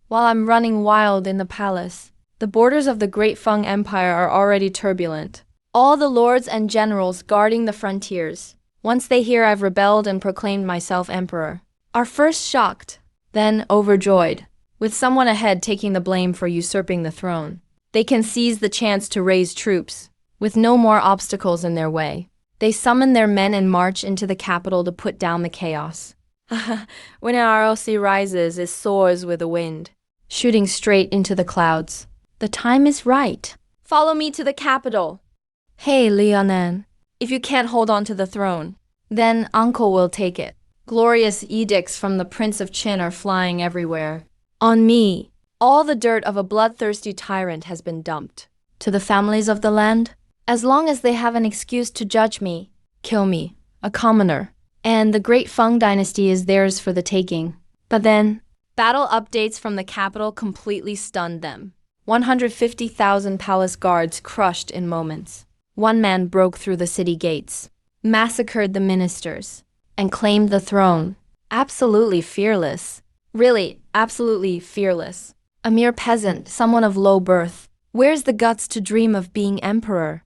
While I'm running wild in the palace, the borders of the Great Feng Empire are already turbulent. All the lords and generals guarding the frontiers. Once they hear I've rebelled and proclaimed myself emperor, are first shocked, then overjoyed, with someone ahead taking the blame for usurping the throne. They can seize the chance to raise troops, with no more obstacles in their way. They summon their men and march into the capital to put down the chaos. When an RLC rises, it soars with the wind, shooting straight into the clouds. The time is right. Follow me to the capital. Hey, Lianen, if you can't hold on to the throne, then uncle will take it. Glorious edicts from the Prince of Qin are flying everywhere. On me, all the dirt of a bloodthirsty tyrant has been dumped. To the families of the land, as long as they have an excuse to judge me, kill me, a commoner, and the Great Feng dynasty is theirs for the taking. But then, battle updates from the capital completely stunned them. 150,000 palace guards crushed in moments. One man broke through the city gates, massacred the ministers, and claimed the throne. Absolutely fearless. Really, absolutely fearless. A mere peasant, someone of low birth. Where's the guts to dream of being emperor?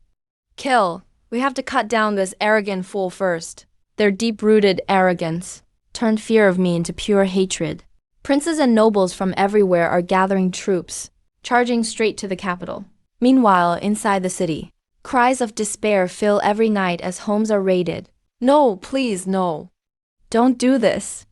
Kill. We have to cut down this arrogant fool first. Their deep-rooted arrogance. turned fear of me into pure hatred. Princes and nobles from everywhere are gathering troops, charging straight to the capital. Meanwhile, inside the city, cries of despair fill every night as homes are raided. No, please, no. Don't do this.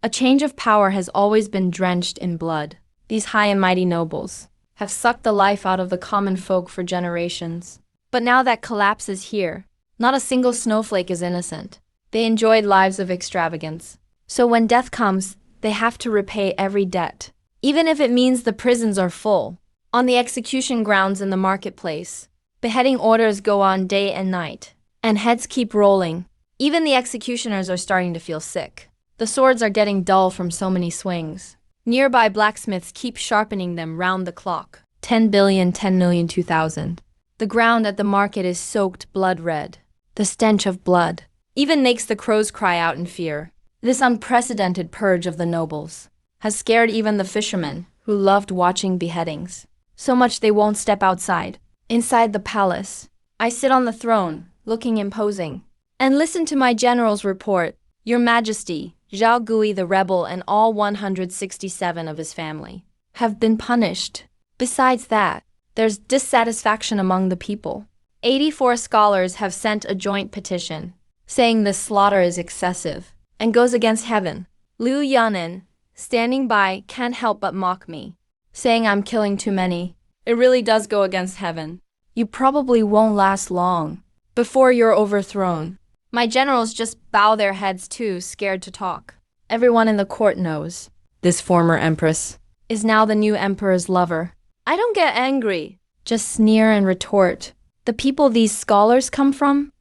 A change of power has always been drenched in blood. These high and mighty nobles have sucked the life out of the common folk for generations. But now that collapse is here, not a single snowflake is innocent. They enjoyed lives of extravagance. So when death comes, they have to repay every debt, even if it means the prisons are full. On the execution grounds in the marketplace, beheading orders go on day and night, and heads keep rolling. Even the executioners are starting to feel sick. The swords are getting dull from so many swings. Nearby blacksmiths keep sharpening them round the clock. 10 billion, 10 million, 2000. The ground at the market is soaked blood red. The stench of blood even makes the crows cry out in fear. This unprecedented purge of the nobles has scared even the fishermen who loved watching beheadings. So much they won't step outside. Inside the palace, I sit on the throne, looking imposing, and listen to my general's report. Your Majesty, Zhao Gui the rebel and all 167 of his family have been punished. Besides that, there's dissatisfaction among the people. 84 scholars have sent a joint petition, saying this slaughter is excessive and goes against heaven. Liu Yanen, standing by, can't help but mock me, saying I'm killing too many. It really does go against heaven. You probably won't last long before you're overthrown. My generals just bow their heads too, scared to talk. Everyone in the court knows this former empress is now the new emperor's lover. I don't get angry, just sneer and retort. The people these scholars come from?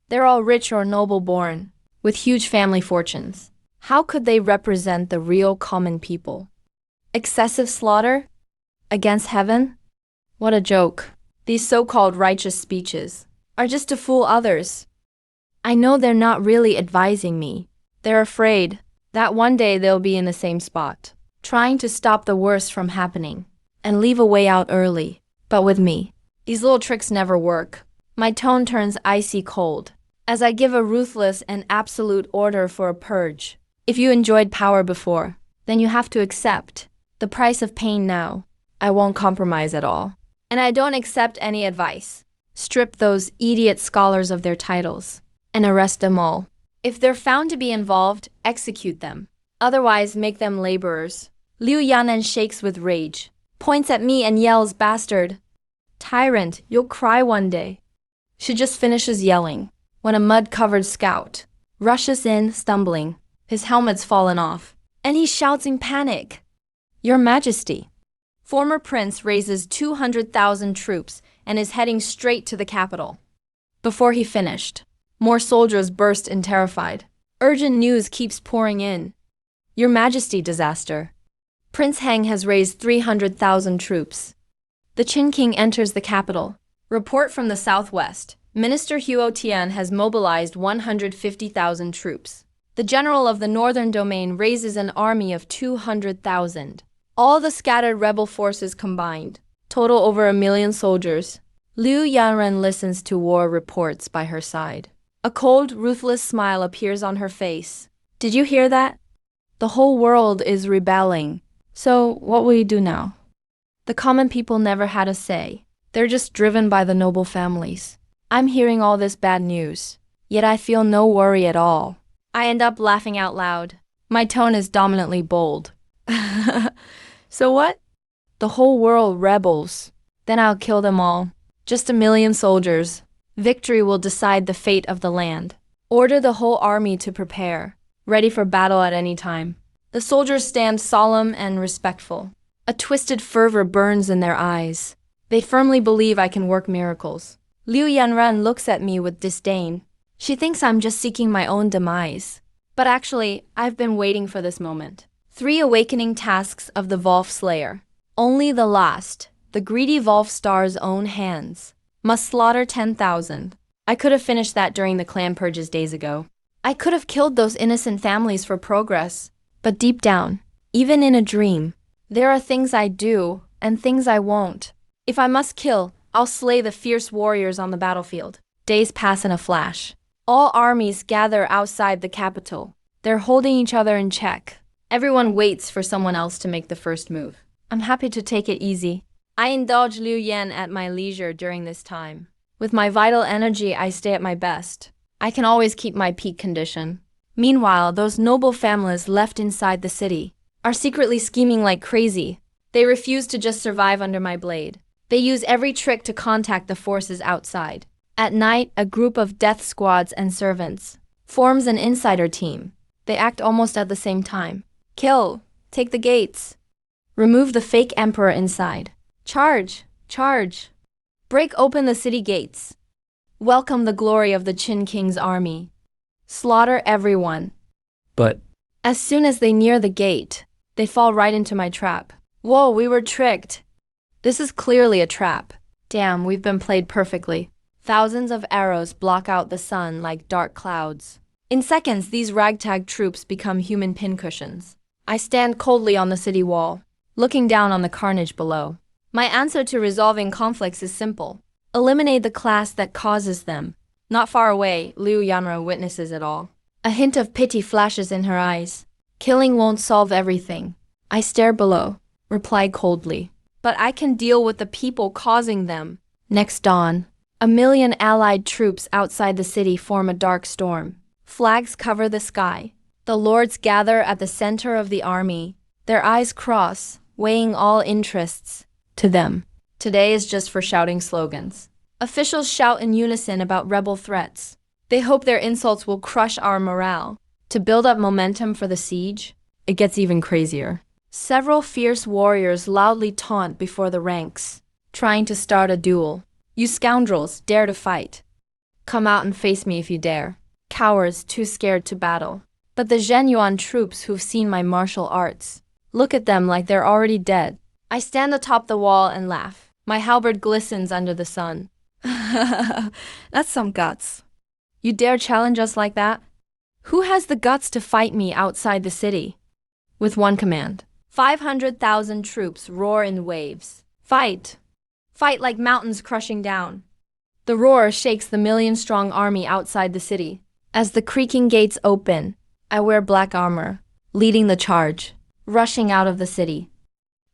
They're all rich or noble born, with huge family fortunes. How could they represent the real common people? Excessive slaughter? Against heaven? What a joke. These so-called righteous speeches are just to fool others. I know they're not really advising me. They're afraid that one day they'll be in the same spot, trying to stop the worst from happening and leave a way out early. But with me, these little tricks never work. My tone turns icy cold as I give a ruthless and absolute order for a purge. If you enjoyed power before, then you have to accept the price of pain now. I won't compromise at all. And I don't accept any advice. Strip those idiot scholars of their titles and arrest them all. If they're found to be involved, execute them. Otherwise, make them laborers. Liu Yanen shakes with rage, points at me and yells, "Bastard! Tyrant, you'll cry one day." She just finishes yelling when a mud-covered scout rushes in, stumbling. His helmet's fallen off, and he shouts in panic, "Your Majesty!" Former prince raises 200,000 troops and is heading straight to the capital. Before he finished, more soldiers burst in terrified. Urgent news keeps pouring in. Your Majesty, disaster. Prince Heng has raised 300,000 troops. The Qin King enters the capital. Report from the southwest. Minister Huo Tian has mobilized 150,000 troops. The general of the northern domain raises an army of 200,000. All the scattered rebel forces combined total over 1 million soldiers. Liu Yanren listens to war reports by her side. A cold, ruthless smile appears on her face. Did you hear that? The whole world is rebelling. So what will you do now? The common people never had a say. They're just driven by the noble families. I'm hearing all this bad news, yet I feel no worry at all. I end up laughing out loud. My tone is dominantly bold. So what? The whole world rebels. Then I'll kill them all. Just 1 million soldiers. Victory will decide the fate of the land. Order the whole army to prepare, ready for battle at any time. The soldiers stand solemn and respectful. A twisted fervor burns in their eyes. They firmly believe I can work miracles. Liu Yanran looks at me with disdain. She thinks I'm just seeking my own demise. But actually, I've been waiting for this moment. 3 awakening tasks of the Volf Slayer. Only the last, the greedy Volf Star's own hands, must slaughter 10,000. I could have finished that during the clan purges days ago. I could have killed those innocent families for progress. But deep down, even in a dream, there are things I do and things I won't. If I must kill, I'll slay the fierce warriors on the battlefield. Days pass in a flash. All armies gather outside the capital. They're holding each other in check. Everyone waits for someone else to make the first move. I'm happy to take it easy. I indulge Liu Yan at my leisure during this time. With my vital energy, I stay at my best. I can always keep my peak condition. Meanwhile, those noble families left inside the city are secretly scheming like crazy. They refuse to just survive under my blade. They use every trick to contact the forces outside. At night, a group of death squads and servants forms an insider team. They act almost at the same time. Kill! Take the gates! Remove the fake emperor inside. Charge! Charge! Break open the city gates. Welcome the glory of the Qin King's army. Slaughter everyone. But As soon as they near the gate, they fall right into my trap. Whoa, we were tricked. This is clearly a trap. Damn, we've been played perfectly. Thousands of arrows block out the sun like dark clouds. In seconds, these ragtag troops become human pincushions. I stand coldly on the city wall, looking down on the carnage below. My answer to resolving conflicts is simple. Eliminate the class that causes them. Not far away, Liu Yanra witnesses it all. A hint of pity flashes in her eyes. Killing won't solve everything. I stare below, reply coldly. But I can deal with the people causing them. Next dawn, 1,000,000 allied troops outside the city form a dark storm. Flags cover the sky. The lords gather at the center of the army. Their eyes cross, weighing all interests to them. Today is just for shouting slogans. Officials shout in unison about rebel threats. They hope their insults will crush our morale. To build up momentum for the siege, it gets even crazier. Several fierce warriors loudly taunt before the ranks, trying to start a duel. You scoundrels, dare to fight. Come out and face me if you dare. Cowards too scared to battle. But the Zhenyuan troops who've seen my martial arts, look at them like they're already dead. I stand atop the wall and laugh. My halberd glistens under the sun. That's some guts. You dare challenge us like that? Who has the guts to fight me outside the city? With one command, 500,000 troops roar in waves. Fight! Fight like mountains crushing down. The roar shakes the 1,000,000-strong army outside the city. As the creaking gates open, I wear black armor, leading the charge, rushing out of the city.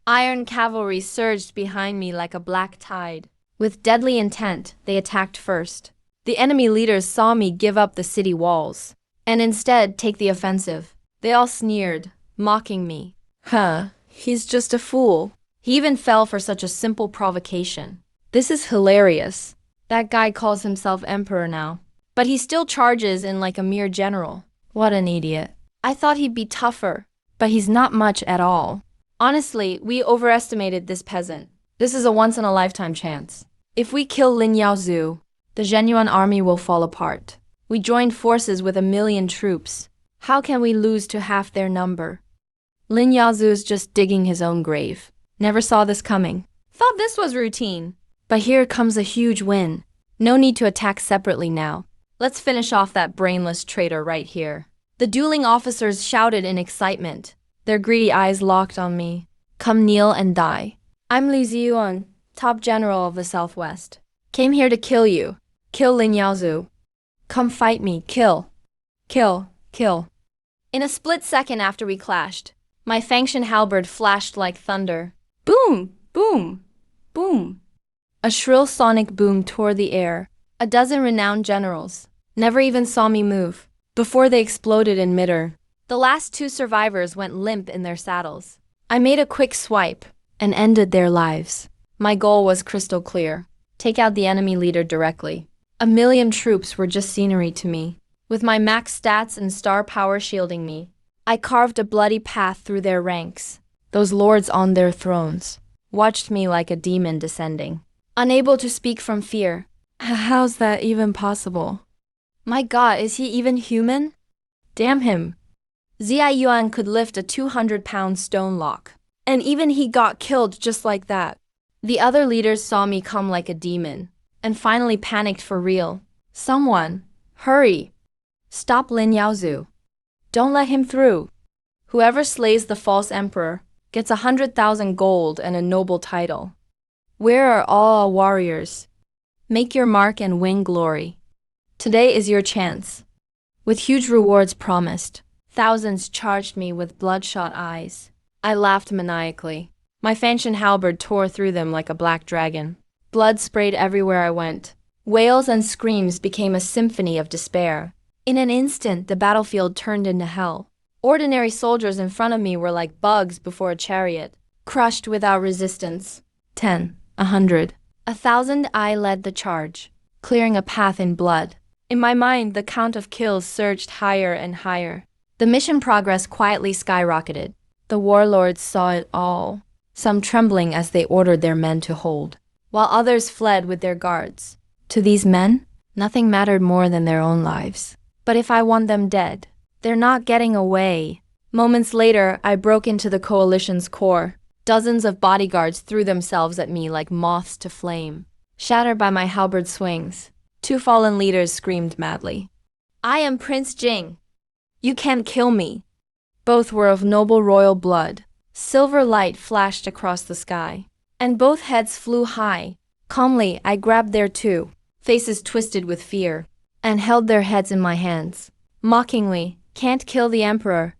Iron cavalry surged behind me like a black tide. With deadly intent, they attacked first. The enemy leaders saw me give up the city walls, and instead take the offensive. They all sneered, mocking me. Huh, he's just a fool. He even fell for such a simple provocation. This is hilarious. That guy calls himself emperor now. But he still charges in like a mere general. What an idiot. I thought he'd be tougher, but he's not much at all. Honestly, we overestimated this peasant. This is a once-in-a-lifetime chance. If we kill Lin Yaozu, the Zhenyuan army will fall apart. We joined forces with 1,000,000 troops. How can we lose to half their number? Lin Yaozu is just digging his own grave. Never saw this coming. Thought this was routine. But here comes a huge win. No need to attack separately now. Let's finish off that brainless traitor right here. The dueling officers shouted in excitement, their greedy eyes locked on me. Come kneel and die. I'm Li Ziyuan, top general of the Southwest. Came here to kill you. Kill Lin Yaozu. Come fight me. Kill. Kill. Kill. In a split second after we clashed, my Fangshan halberd flashed like thunder. Boom! Boom! Boom! A shrill sonic boom tore the air. A dozen renowned generals never even saw me move before they exploded in midair. The last two survivors went limp in their saddles. I made a quick swipe and ended their lives. My goal was crystal clear. Take out the enemy leader directly. 1,000,000 troops were just scenery to me. With my max stats and star power shielding me, I carved a bloody path through their ranks. Those lords on their thrones watched me like a demon descending. Unable to speak from fear. How's that even possible? My god, is he even human? Damn him. Zia Yuan could lift a 200-pound stone lock. And even he got killed just like that. The other leaders saw me come like a demon, and finally panicked for real. Someone, hurry. Stop Lin Yaozu. Don't let him through. Whoever slays the false emperor gets 100,000 gold and a noble title. Where are all our warriors? Make your mark and win glory. Today is your chance. With huge rewards promised. Thousands charged me with bloodshot eyes. I laughed maniacally. My falchion halberd tore through them like a black dragon. Blood sprayed everywhere I went. Wails and screams became a symphony of despair. In an instant, the battlefield turned into hell. Ordinary soldiers in front of me were like bugs before a chariot, crushed without resistance. 10, 100, 1,000. I led the charge, clearing a path in blood. In my mind, the count of kills surged higher and higher. The mission progress quietly skyrocketed. The warlords saw it all, some trembling as they ordered their men to hold, while others fled with their guards. To these men, nothing mattered more than their own lives. But if I want them dead, they're not getting away. Moments later, I broke into the coalition's core. Dozens of bodyguards threw themselves at me like moths to flame. Shattered by my halberd swings, 2 fallen leaders screamed madly. "I am Prince Jing. You can't kill me." Both were of noble royal blood. Silver light flashed across the sky, and both heads flew high. Calmly, I grabbed their 2 faces twisted with fear, and held their heads in my hands. Mockingly, "Can't kill the emperor.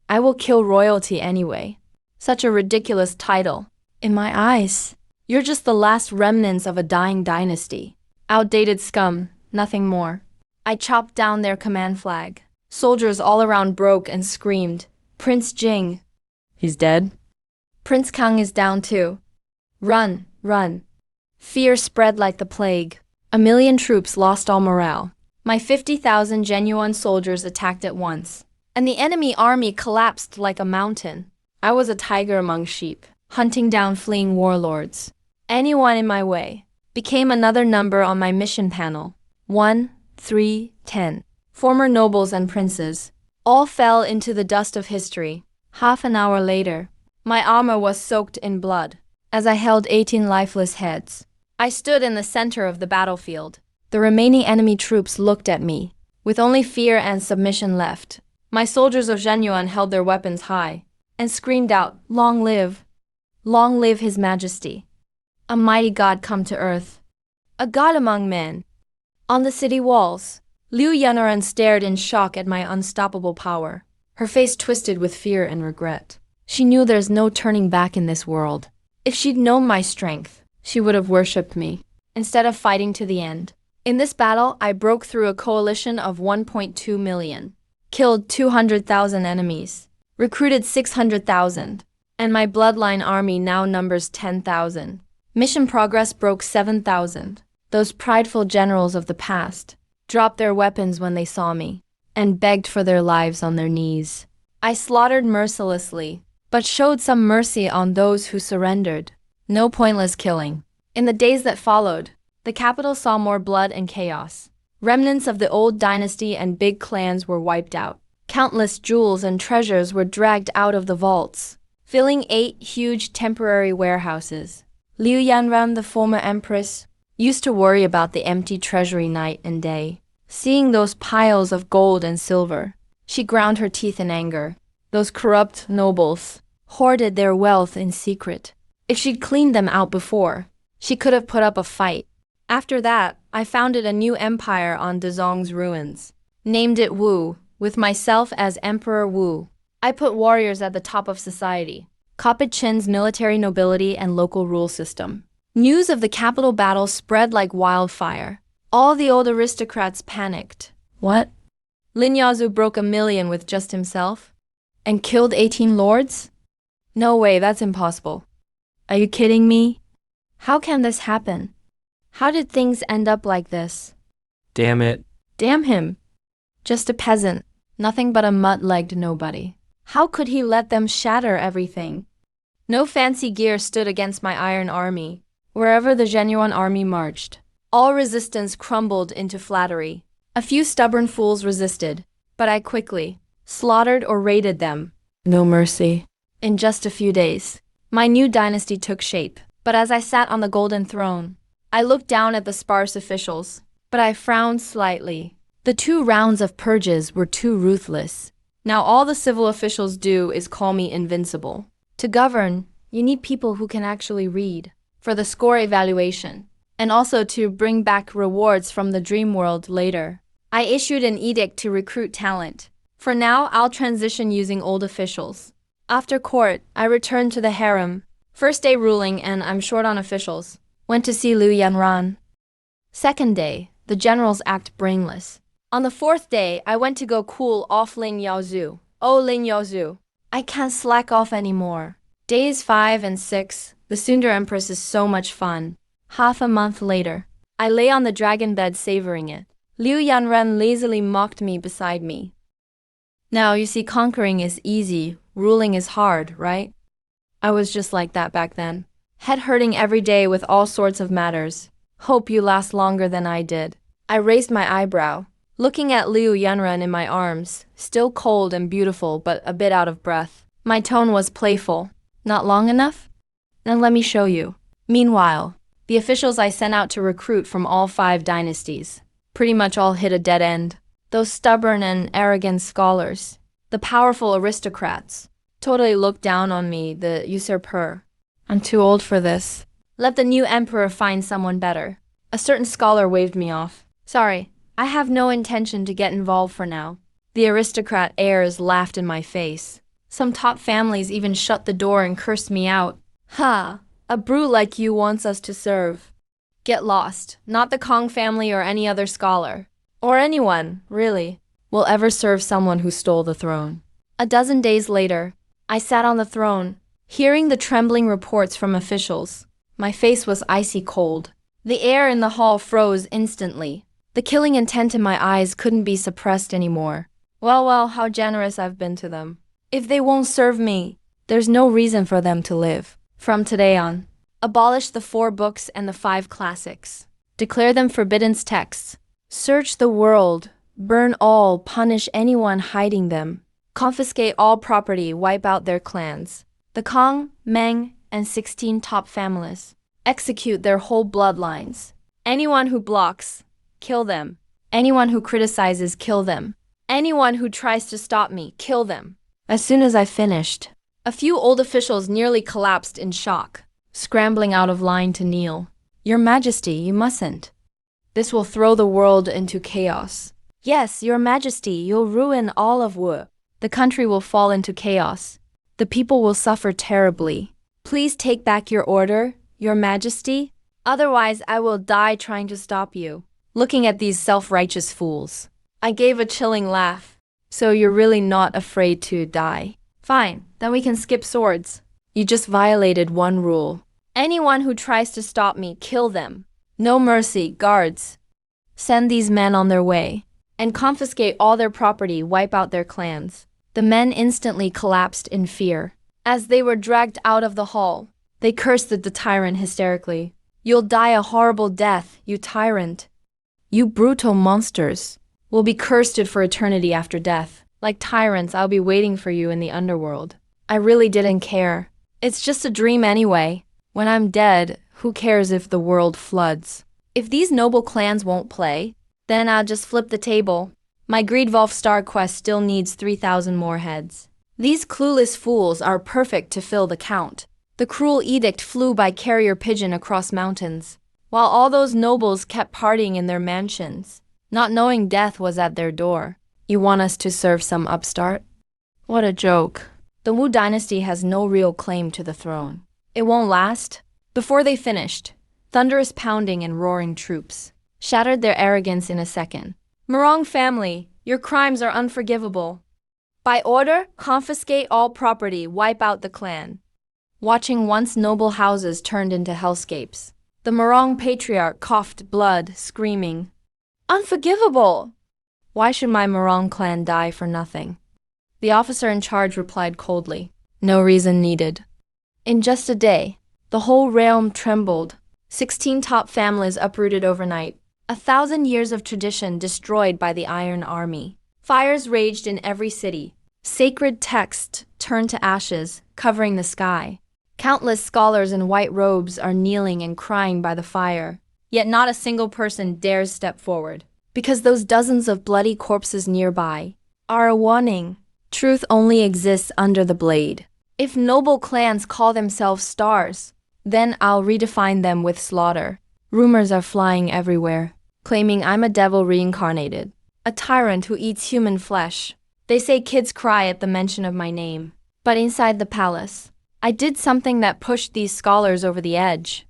I will kill royalty anyway." Such a ridiculous title. In my eyes, you're just the last remnants of a dying dynasty. Outdated scum, nothing more. I chopped down their command flag. Soldiers all around broke and screamed, "Prince Jing. He's dead? Prince Kang is down too. Run, run." Fear spread like the plague. 1,000,000 troops lost all morale. My 50,000 genuine soldiers attacked at once, and the enemy army collapsed like a mountain. I was a tiger among sheep, hunting down fleeing warlords. Anyone in my way became another number on my mission panel. 1, 3, 10. Former nobles and princes all fell into the dust of history. Half an hour later, my armor was soaked in blood as I held 18 lifeless heads. I stood in the center of the battlefield. The remaining enemy troops looked at me, with only fear and submission left. My soldiers of Zhenyuan held their weapons high and screamed out, long live His Majesty. A mighty god come to earth, a god among men." On the city walls, Liu Yanran stared in shock at my unstoppable power, her face twisted with fear and regret. She knew there's no turning back in this world. If she'd known my strength, she would have worshipped me, instead of fighting to the end. In this battle, I broke through a coalition of 1.2 million, killed 200,000 enemies, recruited 600,000, and my bloodline army now numbers 10,000. Mission progress broke 7,000. Those prideful generals of the past dropped their weapons when they saw me, and begged for their lives on their knees. I slaughtered mercilessly, but showed some mercy on those who surrendered. No pointless killing. In the days that followed, the capital saw more blood and chaos. Remnants of the old dynasty and big clans were wiped out. Countless jewels and treasures were dragged out of the vaults, filling 8 huge temporary warehouses. Liu Yanran, the former empress, used to worry about the empty treasury night and day. Seeing those piles of gold and silver, she ground her teeth in anger. Those corrupt nobles hoarded their wealth in secret. If she'd cleaned them out before, she could have put up a fight. After that, I founded a new empire on Dezong's ruins. Named it Wu, with myself as Emperor Wu. I put warriors at the top of society, copied Qin's military nobility and local rule system. News of the capital battle spread like wildfire. All the old aristocrats panicked. What? Lin Yazoo broke 1,000,000 with just himself? And killed 18 lords? No way, that's impossible. Are you kidding me? How can this happen? How did things end up like this? Damn it. Damn him. Just a peasant, nothing but a mud-legged nobody. How could he let them shatter everything? No fancy gear stood against my iron army. Wherever the genuine army marched, all resistance crumbled into flattery. A few stubborn fools resisted, but I quickly slaughtered or raided them. No mercy. In just a few days, my new dynasty took shape. But as I sat on the golden throne, I looked down at the sparse officials, but I frowned slightly. The 2 rounds of purges were too ruthless. Now all the civil officials do is call me invincible. To govern, you need people who can actually read, for the score evaluation, and also to bring back rewards from the dream world later. I issued an edict to recruit talent, For now, I'll transition using old officials. After court, I returned to the harem. First day ruling and I'm short on officials. Went to see Liu Yanran. Second day, the generals act brainless. On the fourth day, I went to go cool off Lin Yaozu. Oh, Lin Yaozu, I can't slack off anymore. Days 5 and 6, the Sundar Empress is so much fun. Half a month later, I lay on the dragon bed savoring it. Liu Yanran lazily mocked me beside me. Now, you see, conquering is easy, ruling is hard, right? I was just like that back then. Head hurting every day with all sorts of matters. Hope you last longer than I did. I raised my eyebrow, looking at Liu Yanran in my arms, still cold and beautiful but a bit out of breath. My tone was playful. Not long enough? Then let me show you. Meanwhile, the officials I sent out to recruit from all 5 dynasties pretty much all hit a dead end. Those stubborn and arrogant scholars, the powerful aristocrats, totally looked down on me, the usurper. I'm too old for this. Let the new emperor find someone better. A certain scholar waved me off. Sorry, I have no intention to get involved for now. The aristocrat heirs laughed in my face. Some top families even shut the door and cursed me out. Ha! A brute like you wants us to serve. Get lost. Not the Kong family or any other scholar. Or anyone, really, will ever serve someone who stole the throne. A dozen days later, I sat on the throne, hearing the trembling reports from officials. My face was icy cold. The air in the hall froze instantly. The killing intent in my eyes couldn't be suppressed anymore. Well, how generous I've been to them. If they won't serve me, there's no reason for them to live. From today on, abolish the 4 books and the 5 classics. Declare them forbidden texts. Search the world, burn all, punish anyone hiding them. Confiscate all property, wipe out their clans. The Kong, Meng, and 16 top families. Execute their whole bloodlines. Anyone who blocks, kill them. Anyone who criticizes, kill them. Anyone who tries to stop me, kill them. As soon as I finished, a few old officials nearly collapsed in shock, scrambling out of line to kneel. Your Majesty, you mustn't. This will throw the world into chaos. Yes, Your Majesty, you'll ruin all of Wu. The country will fall into chaos. The people will suffer terribly. Please take back your order, Your Majesty. Otherwise, I will die trying to stop you. Looking at these self-righteous fools, I gave a chilling laugh. So you're really not afraid to die? Fine, then we can skip swords. You just violated one rule. Anyone who tries to stop me, kill them. No mercy, guards. Send these men on their way and confiscate all their property, wipe out their clans. The men instantly collapsed in fear. As they were dragged out of the hall, they cursed the tyrant hysterically. You'll die a horrible death, you tyrant. You brutal monsters will be cursed for eternity after death. Like tyrants, I'll be waiting for you in the underworld. I really didn't care. It's just a dream anyway. When I'm dead, who cares if the world floods? If these noble clans won't play, then I'll just flip the table. My Greedwolf Star quest still needs 3,000 more heads. These clueless fools are perfect to fill the count. The cruel edict flew by carrier pigeon across mountains, while all those nobles kept partying in their mansions, not knowing death was at their door. You want us to serve some upstart? What a joke. The Wu dynasty has no real claim to the throne. It won't last. Before they finished, thunderous pounding and roaring troops shattered their arrogance in a second. Murong family, your crimes are unforgivable. By order, confiscate all property, wipe out the clan. Watching once noble houses turned into hellscapes, the Murong patriarch coughed blood, screaming, "Unforgivable! Why should my Murong clan die for nothing?" The officer in charge replied coldly, "No reason needed." In just a day, the whole realm trembled. 16 top families uprooted overnight. 1,000 years of tradition destroyed by the Iron Army. Fires raged in every city. Sacred texts turned to ashes, covering the sky. Countless scholars in white robes are kneeling and crying by the fire. Yet not a single person dares step forward, because those dozens of bloody corpses nearby are a warning. Truth only exists under the blade. If noble clans call themselves stars, then I'll redefine them with slaughter. Rumors are flying everywhere, claiming I'm a devil reincarnated, a tyrant who eats human flesh. They say kids cry at the mention of my name. But inside the palace, I did something that pushed these scholars over the edge.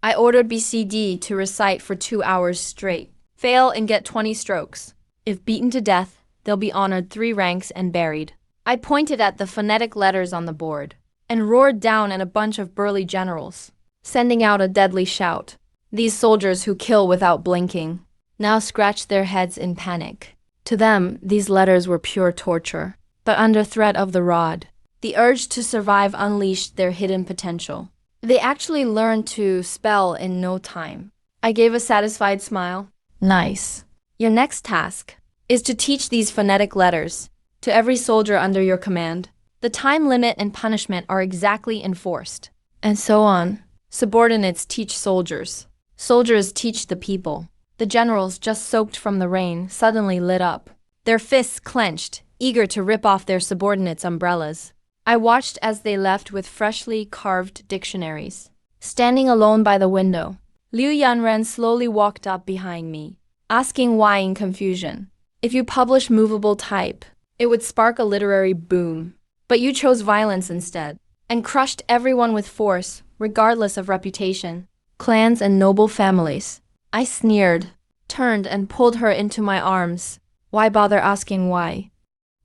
I ordered BCD to recite for 2 hours straight. Fail and get 20 strokes. If beaten to death, they'll be honored 3 ranks and buried. I pointed at the phonetic letters on the board and roared down at a bunch of burly generals, sending out a deadly shout. These soldiers who kill without blinking now scratched their heads in panic. To them, these letters were pure torture. But under threat of the rod, the urge to survive unleashed their hidden potential. They actually learned to spell in no time. I gave a satisfied smile. Nice. Your next task is to teach these phonetic letters to every soldier under your command. The time limit and punishment are exactly enforced. And so on. Subordinates teach soldiers. Soldiers teach the people. The generals, just soaked from the rain, suddenly lit up. Their fists clenched, eager to rip off their subordinates' umbrellas. I watched as they left with freshly carved dictionaries. Standing alone by the window, Liu Yanren slowly walked up behind me, asking why in confusion. If you publish movable type, it would spark a literary boom. But you chose violence instead, and crushed everyone with force, regardless of reputation. Clans and noble families. I sneered, turned and pulled her into my arms. Why bother asking why?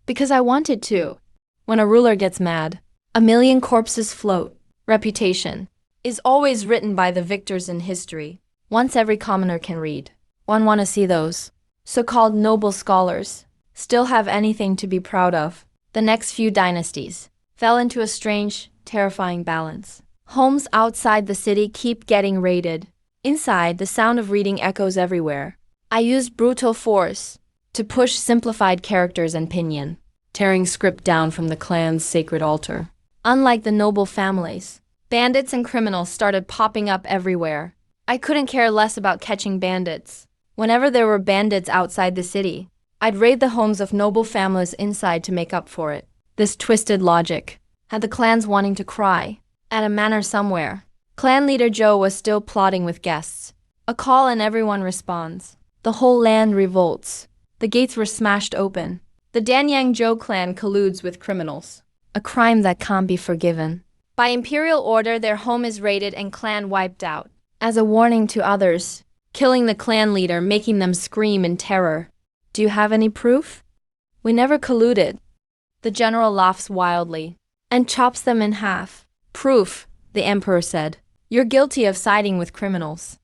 Because I wanted to. When a ruler gets mad, a million corpses float. Reputation is always written by the victors in history. Once every commoner can read. One want to see those so-called noble scholars still have anything to be proud of. The next few dynasties fell into a strange, terrifying balance. Homes outside the city keep getting raided. Inside, the sound of reading echoes everywhere. I used brutal force to push simplified characters and pinyin, tearing script down from the clan's sacred altar. Unlike the noble families, bandits and criminals started popping up everywhere. I couldn't care less about catching bandits. Whenever there were bandits outside the city, I'd raid the homes of noble families inside to make up for it. This twisted logic had the clans wanting to cry. At a manor somewhere, clan leader Zhou was still plotting with guests. A call and everyone responds. The whole land revolts. The gates were smashed open. The Danyang Zhou clan colludes with criminals. A crime that can't be forgiven. By imperial order, their home is raided and clan wiped out. As a warning to others, killing the clan leader, making them scream in terror. Do you have any proof? We never colluded. The general laughs wildly and chops them in half. Proof, the emperor said. You're guilty of siding with criminals.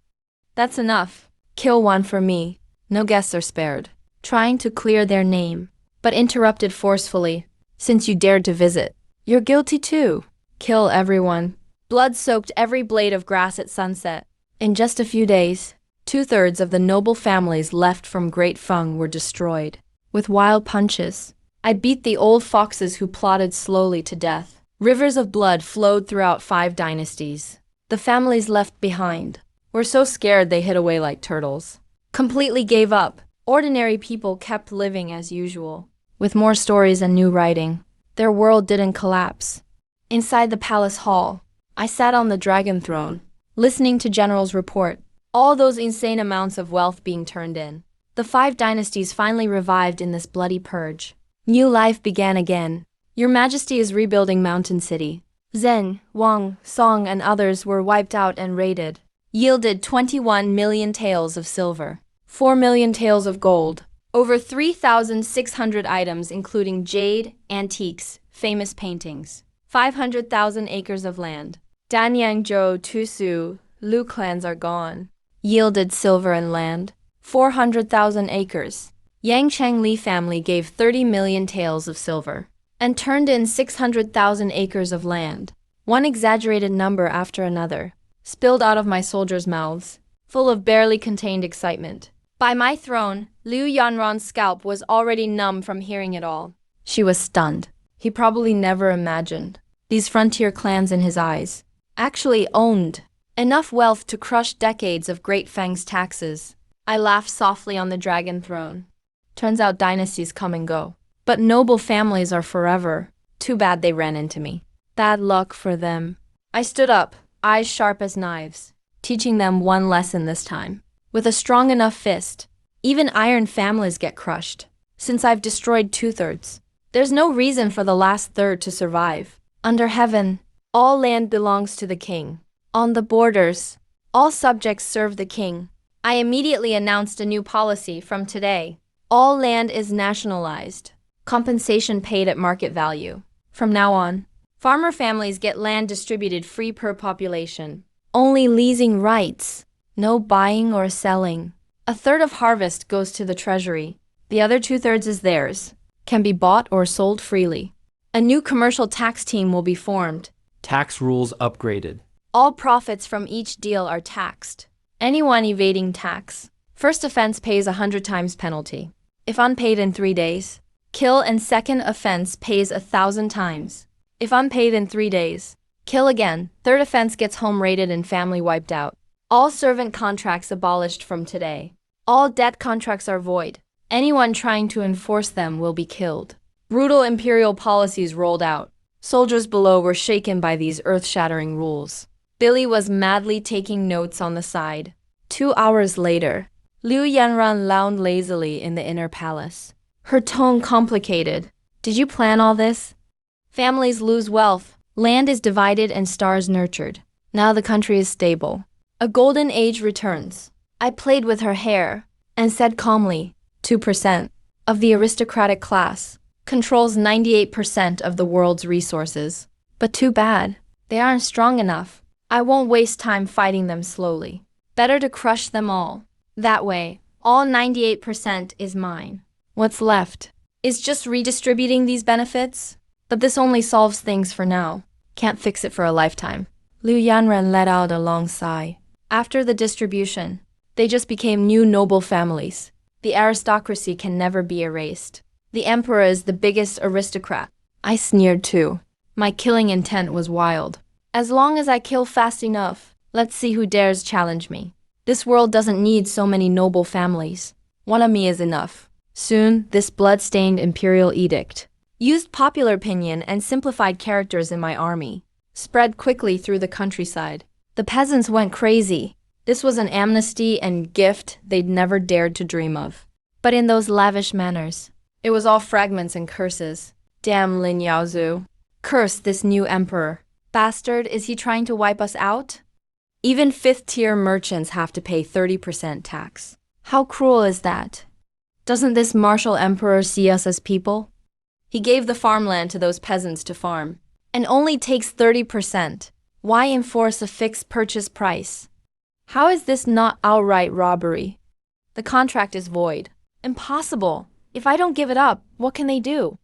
That's enough. Kill one for me. No guests are spared. Trying to clear their name, but interrupted forcefully. Since you dared to visit, you're guilty too. Kill everyone. Blood soaked every blade of grass at sunset. In just a few days, 2/3 of the noble families left from Great Feng were destroyed. With wild punches, I beat the old foxes who plotted slowly to death. Rivers of blood flowed throughout 5 dynasties. The families left behind were so scared they hid away like turtles. Completely gave up. Ordinary people kept living as usual. With more stories and new writing, their world didn't collapse. Inside the palace hall, I sat on the dragon throne, listening to generals report. All those insane amounts of wealth being turned in. The 5 dynasties finally revived in this bloody purge. New life began again. Your Majesty is rebuilding Mountain City. Zhen, Wang, Song, and others were wiped out and raided. Yielded 21 million taels of silver, 4 million taels of gold, over 3,600 items including jade, antiques, famous paintings, 500,000 acres of land. Danyang Zhou, Tusu, Lu clans are gone. Yielded silver and land, 400,000 acres. Yang Chengli family gave 30 million taels of silver and turned in 600,000 acres of land. One exaggerated number after another spilled out of my soldiers' mouths, full of barely contained excitement. By my throne, Liu Yanron's scalp was already numb from hearing it all. She was stunned. He probably never imagined these frontier clans in his eyes actually owned enough wealth to crush decades of Great Fang's taxes. I laughed softly on the dragon throne. Turns out dynasties come and go, but noble families are forever. Too bad they ran into me. Bad luck for them. I stood up, eyes sharp as knives, teaching them one lesson this time. With a strong enough fist, even iron families get crushed. Since I've destroyed 2/3, There's no reason for the last third to survive. Under heaven, all land belongs to the king. On the borders, all subjects serve the king. I immediately announced a new policy from today. All land is nationalized. Compensation paid at market value. From now on, farmer families get land distributed free per population. Only leasing rights. No buying or selling. A third of harvest goes to the treasury. The other 2/3 is theirs. Can be bought or sold freely. A new commercial tax team will be formed. Tax rules upgraded. All profits from each deal are taxed. Anyone evading tax, first offense pays 100 times penalty. If unpaid in 3 days, kill, and second offense pays 1,000 times. If unpaid in 3 days, kill again. Third offense gets home raided and family wiped out. All servant contracts abolished from today. All debt contracts are void. Anyone trying to enforce them will be killed. Brutal imperial policies rolled out. Soldiers below were shaken by these earth-shattering rules. Billy was madly taking notes on the side. 2 hours later, Liu Yanran lounged lazily in the inner palace. Her tone complicated. Did you plan all this? Families lose wealth. Land is divided and stars nurtured. Now the country is stable. A golden age returns. I played with her hair and said calmly, 2% of the aristocratic class controls 98% of the world's resources. But too bad, they aren't strong enough. I won't waste time fighting them slowly. Better to crush them all. That way, all 98% is mine. What's left is just redistributing these benefits. But this only solves things for now. Can't fix it for a lifetime. Liu Yanran let out a long sigh. After the distribution, they just became new noble families. The aristocracy can never be erased. The emperor is the biggest aristocrat. I sneered too. My killing intent was wild. As long as I kill fast enough, let's see who dares challenge me. This world doesn't need so many noble families. One of me is enough. Soon, this blood-stained imperial edict used popular opinion and simplified characters in my army, spread quickly through the countryside. The peasants went crazy. This was an amnesty and gift they'd never dared to dream of. But in those lavish manners, it was all fragments and curses. Damn Lin Yaozu. Curse this new emperor. Bastard, is he trying to wipe us out? Even fifth-tier merchants have to pay 30% tax. How cruel is that? Doesn't this martial emperor see us as people? He gave the farmland to those peasants to farm, and only takes 30%. Why enforce a fixed purchase price? How is this not outright robbery? The contract is void. Impossible. If I don't give it up, what can they do?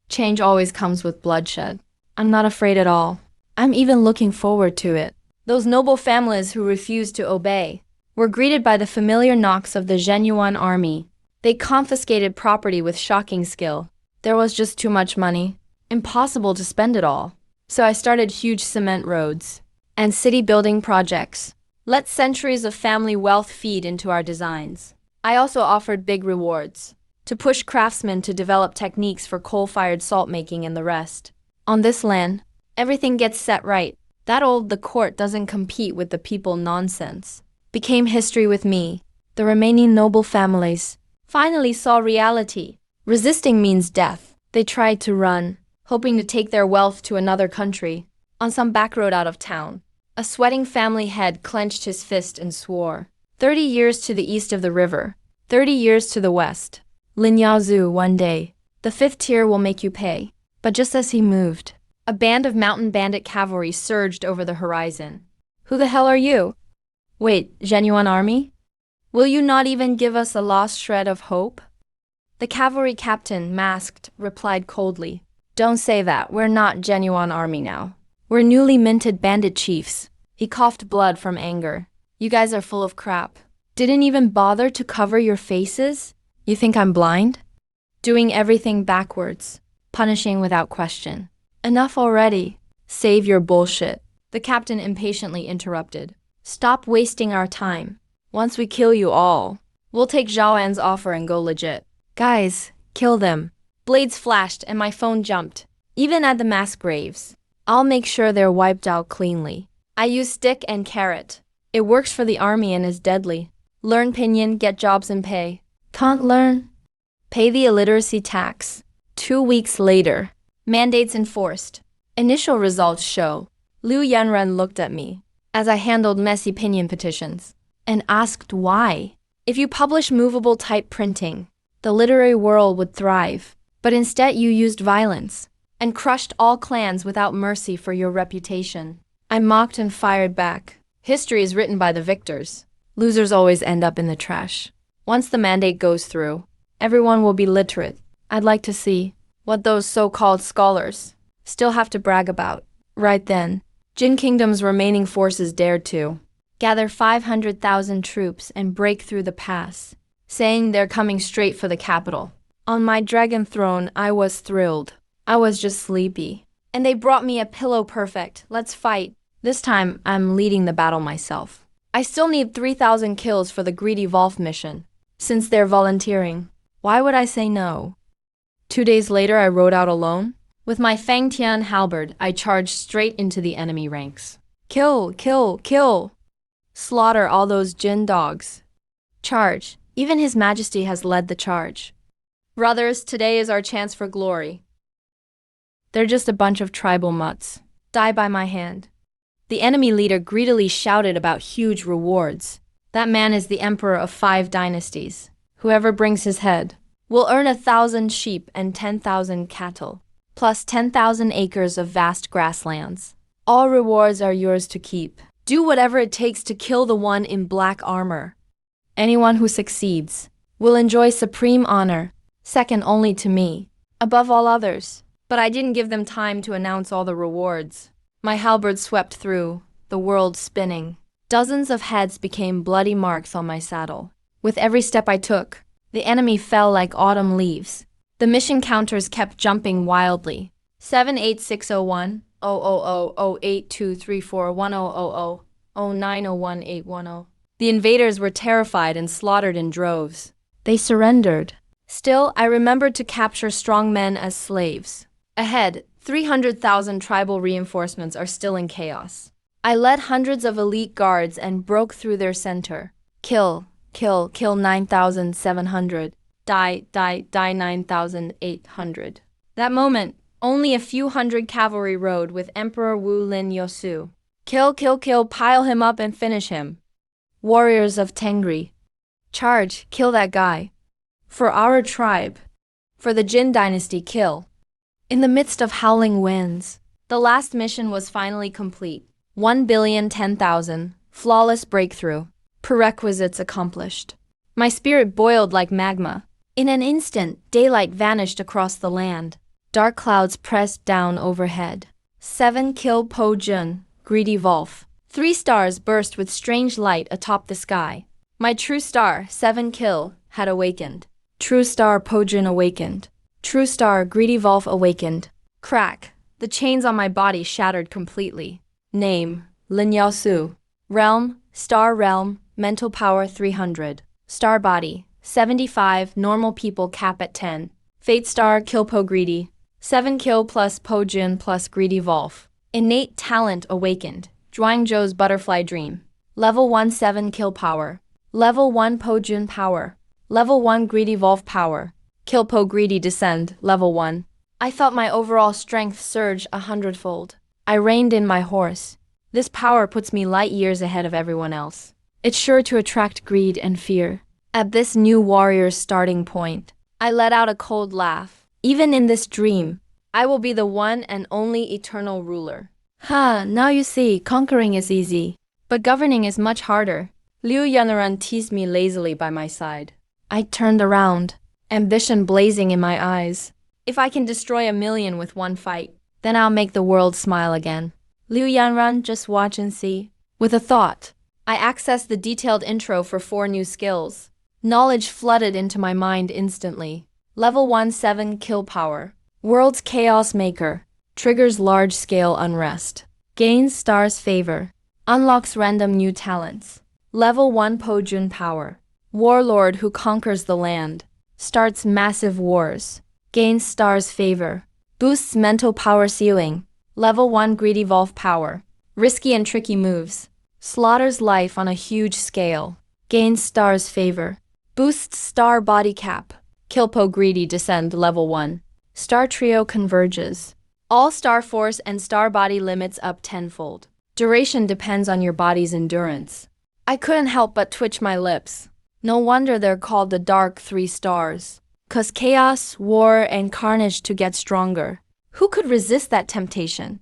Change always comes with bloodshed. I'm not afraid at all. I'm even looking forward to it. Those noble families who refused to obey were greeted by the familiar knocks of the Zhenyuan army. They confiscated property with shocking skill. There was just too much money. Impossible to spend it all. So I started huge cement roads and city building projects. Let centuries of family wealth feed into our designs. I also offered big rewards to push craftsmen to develop techniques for coal-fired salt making and the rest. On this land, everything gets set right. That old "the court doesn't compete with the people" nonsense became history with me. The remaining noble families finally saw reality. Resisting means death. They tried to run, hoping to take their wealth to another country, on some back road out of town. A sweating family head clenched his fist and swore. 30 years to the east of the river, 30 years to the west. Lin Yaozu, one day, the 5th tier will make you pay. But just as he moved, a band of mountain bandit cavalry surged over the horizon. Who the hell are you? Wait, genuine army? Will you not even give us a lost shred of hope? The cavalry captain, masked, replied coldly. Don't say that, we're not genuine army now. We're newly minted bandit chiefs. He coughed blood from anger. You guys are full of crap. Didn't even bother to cover your faces? You think I'm blind? Doing everything backwards. Punishing without question. Enough already. Save your bullshit. The captain impatiently interrupted. Stop wasting our time. Once we kill you all, we'll take Zhao An's offer and go legit. Guys, kill them. Blades flashed and my phone jumped. Even at the mass graves. I'll make sure they're wiped out cleanly. I use stick and carrot. It works for the army and is deadly. Learn pinyin, get jobs and pay. Can't learn? Pay the illiteracy tax. 2 weeks later. Mandates enforced. Initial results show. Liu Yanren looked at me as I handled messy opinion petitions and asked why. If you publish movable type printing, the literary world would thrive. But instead you used violence and crushed all clans without mercy for your reputation. I mocked and fired back. History is written by the victors. Losers always end up in the trash. Once the mandate goes through, everyone will be literate. I'd like to see what those so-called scholars still have to brag about. Right then, Jin Kingdom's remaining forces dared to gather 500,000 troops and break through the pass, saying they're coming straight for the capital. On my dragon throne, I was thrilled. I was just sleepy. And they brought me a pillow perfect. Let's fight. This time, I'm leading the battle myself. I still need 3,000 kills for the Greedy Wolf mission. Since they're volunteering, why would I say no? 2 days later, I rode out alone. With my Fang Tian halberd, I charged straight into the enemy ranks. Kill, kill, kill! Slaughter all those Jin dogs. Charge. Even His Majesty has led the charge. Brothers, today is our chance for glory. They're just a bunch of tribal mutts. Die by my hand. The enemy leader greedily shouted about huge rewards. That man is the emperor of 5 dynasties. Whoever brings his head will earn 1,000 sheep and 10,000 cattle, plus 10,000 acres of vast grasslands. All rewards are yours to keep. Do whatever it takes to kill the one in black armor. Anyone who succeeds will enjoy supreme honor, second only to me, above all others. But I didn't give them time to announce all the rewards. My halberd swept through, the world spinning. Dozens of heads became bloody marks on my saddle. With every step I took, the enemy fell like autumn leaves. The mission counters kept jumping wildly. 78601, 000082341, 0901810. The invaders were terrified and slaughtered in droves. They surrendered. Still, I remembered to capture strong men as slaves. Ahead, 300,000 tribal reinforcements are still in chaos. I led hundreds of elite guards and broke through their center. Kill, kill, kill 9,700. Die, die, die 9,800. That moment, only a few hundred cavalry rode with Emperor Wu Lin Yosu. Kill, kill, kill, pile him up and finish him. Warriors of Tengri. Charge, kill that guy. For our tribe. For the Jin dynasty, kill. In the midst of howling winds, the last mission was finally complete. 1,010,000, flawless breakthrough. Prerequisites accomplished. My spirit boiled like magma. In an instant, daylight vanished across the land. Dark clouds pressed down overhead. 7 kill Po Jun, Greedy Wolf. 3 stars burst with strange light atop the sky. My true star, 7 kill, had awakened. True star Po Jun awakened. True star Greedy Wolf awakened. Crack. The chains on my body shattered completely. Name, Lin Yaosu. Realm, Star Realm, mental power 300. Star body, 75, normal people cap at 10. Fate star, kill Po Greedy. 7 kill plus Po Jun plus Greedy Wolf. Innate talent awakened. Zhuangzhou's butterfly dream. Level 1 7 kill power. Level 1 Po Jun power. Level 1 Greedy Wolf power. Kill Po Greedy descend, level 1. I felt my overall strength surge 100-fold. I reined in my horse. This power puts me light years ahead of everyone else. It's sure to attract greed and fear. At this new warrior's starting point, I let out a cold laugh. Even in this dream, I will be the one and only eternal ruler. Now you see, conquering is easy, but governing is much harder. Liu Yanran teased me lazily by my side. I turned around, ambition blazing in my eyes. If I can destroy 1,000,000 with one fight, then I'll make the world smile again. Liu Yanran, just watch and see. With a thought, I accessed the detailed intro for 4 new skills. Knowledge flooded into my mind instantly. Level 1 7 kill power. World's chaos maker. Triggers large-scale unrest. Gains stars favor. Unlocks random new talents. Level 1 Po Jun power. Warlord who conquers the land. Starts massive wars. Gains stars favor. Boosts mental power ceiling. Level 1 Greedy Wolf power. Risky and tricky moves. Slaughters life on a huge scale. Gains stars favor. Boosts star body cap. Kill Po Greedy descend level 1. Star trio converges. All star force and star body limits up tenfold. Duration depends on your body's endurance. I couldn't help but twitch my lips. No wonder they're called the Dark Three Stars. 'Cause chaos, war, and carnage to get stronger. Who could resist that temptation?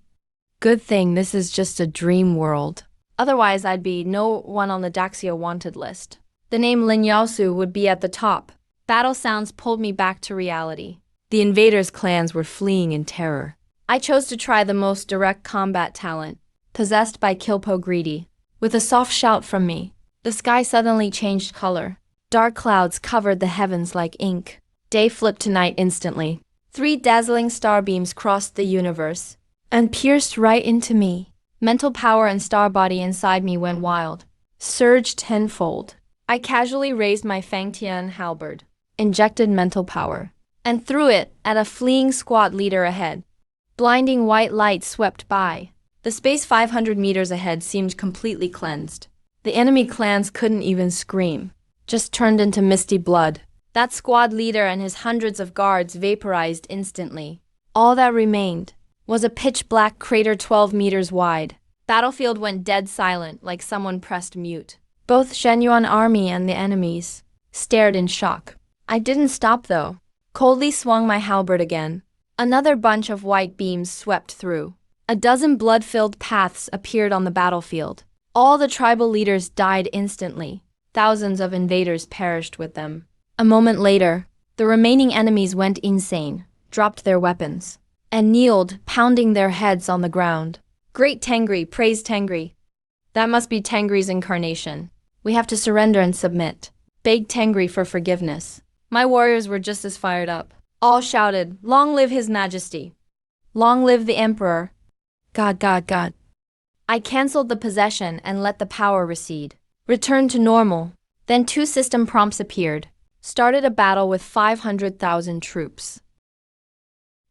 Good thing this is just a dream world. Otherwise, I'd be no one on the Daxia wanted list. The name Lin Yaosu would be at the top. Battle sounds pulled me back to reality. The invaders' clans were fleeing in terror. I chose to try the most direct combat talent, possessed by Kilpo Greedy. With a soft shout from me, the sky suddenly changed color. Dark clouds covered the heavens like ink. Day flipped to night instantly. 3 dazzling starbeams crossed the universe and pierced right into me. Mental power and star body inside me went wild, surged tenfold. I casually raised my Fangtian halberd, injected mental power, and threw it at a fleeing squad leader ahead. Blinding white light swept by. The space 500 meters ahead seemed completely cleansed. The enemy clans couldn't even scream, just turned into misty blood. That squad leader and his hundreds of guards vaporized instantly. All that remained was a pitch-black crater 12 meters wide. Battlefield went dead silent, like someone pressed mute. Both Shenyuan army and the enemies stared in shock. I didn't stop though. Coldly swung my halberd again. Another bunch of white beams swept through. A dozen blood-filled paths appeared on the battlefield. All the tribal leaders died instantly. Thousands of invaders perished with them. A moment later, the remaining enemies went insane, dropped their weapons, and kneeled, pounding their heads on the ground. Great Tengri, praise Tengri. That must be Tengri's incarnation. We have to surrender and submit. Beg Tengri for forgiveness. My warriors were just as fired up. All shouted, "Long live His Majesty! Long live the Emperor! God, God, God!" I cancelled the possession and let the power recede. Returned to normal. Then 2 system prompts appeared. Started a battle with 500,000 troops.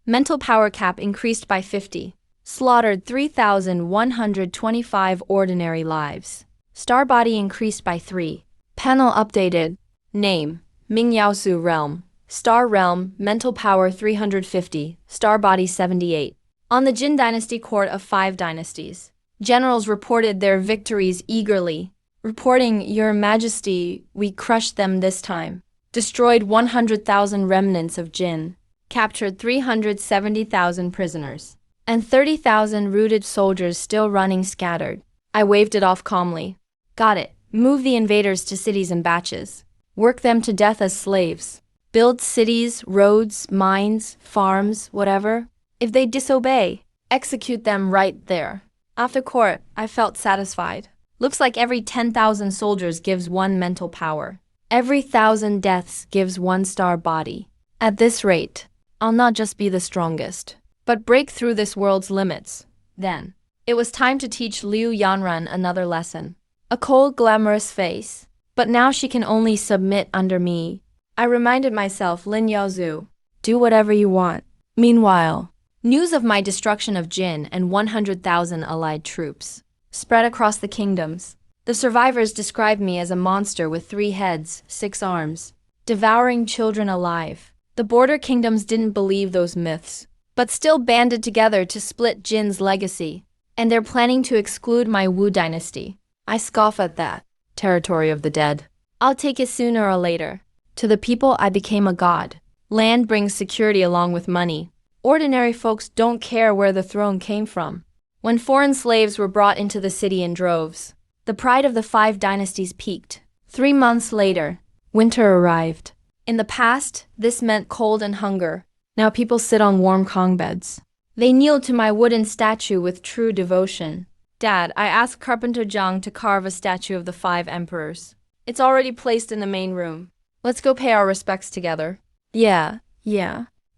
Mental power cap increased by 50. Slaughtered 3,125 ordinary lives. Star body increased by 3. Panel updated. Name, Ming Yaosu Realm. Star Realm, mental power 350, star body 78. On the Jin Dynasty court of 5 dynasties. Generals reported their victories eagerly, reporting, "Your Majesty, we crushed them this time. Destroyed 100,000 remnants of Jin. Captured 370,000 prisoners. And 30,000 rooted soldiers still running scattered." I waved it off calmly. Got it. Move the invaders to cities in batches. Work them to death as slaves. Build cities, roads, mines, farms, whatever. If they disobey, execute them right there. After court, I felt satisfied. Looks like every 10,000 soldiers gives 1 mental power. Every 1,000 deaths gives 1 star body. At this rate, I'll not just be the strongest, but break through this world's limits. Then, it was time to teach Liu Yanran another lesson. A cold, glamorous face, but now she can only submit under me. I reminded myself, Lin Yaozu, do whatever you want. Meanwhile, news of my destruction of Jin and 100,000 allied troops spread across the kingdoms. The survivors described me as a monster with 3 heads, 6 arms, devouring children alive. The border kingdoms didn't believe those myths, but still banded together to split Jin's legacy, and they're planning to exclude my Wu dynasty. I scoff at that. Territory of the dead. I'll take it sooner or later. To the people, I became a god. Land brings security along with money. Ordinary folks don't care where the throne came from. When foreign slaves were brought into the city in droves, the pride of the 5 dynasties peaked. 3 months later, winter arrived. In the past, this meant cold and hunger. Now people sit on warm Kong beds. They kneel to my wooden statue with true devotion. Dad, I asked Carpenter Zhang to carve a statue of the 5 emperors. It's already placed in the main room. Let's go pay our respects together. Yeah.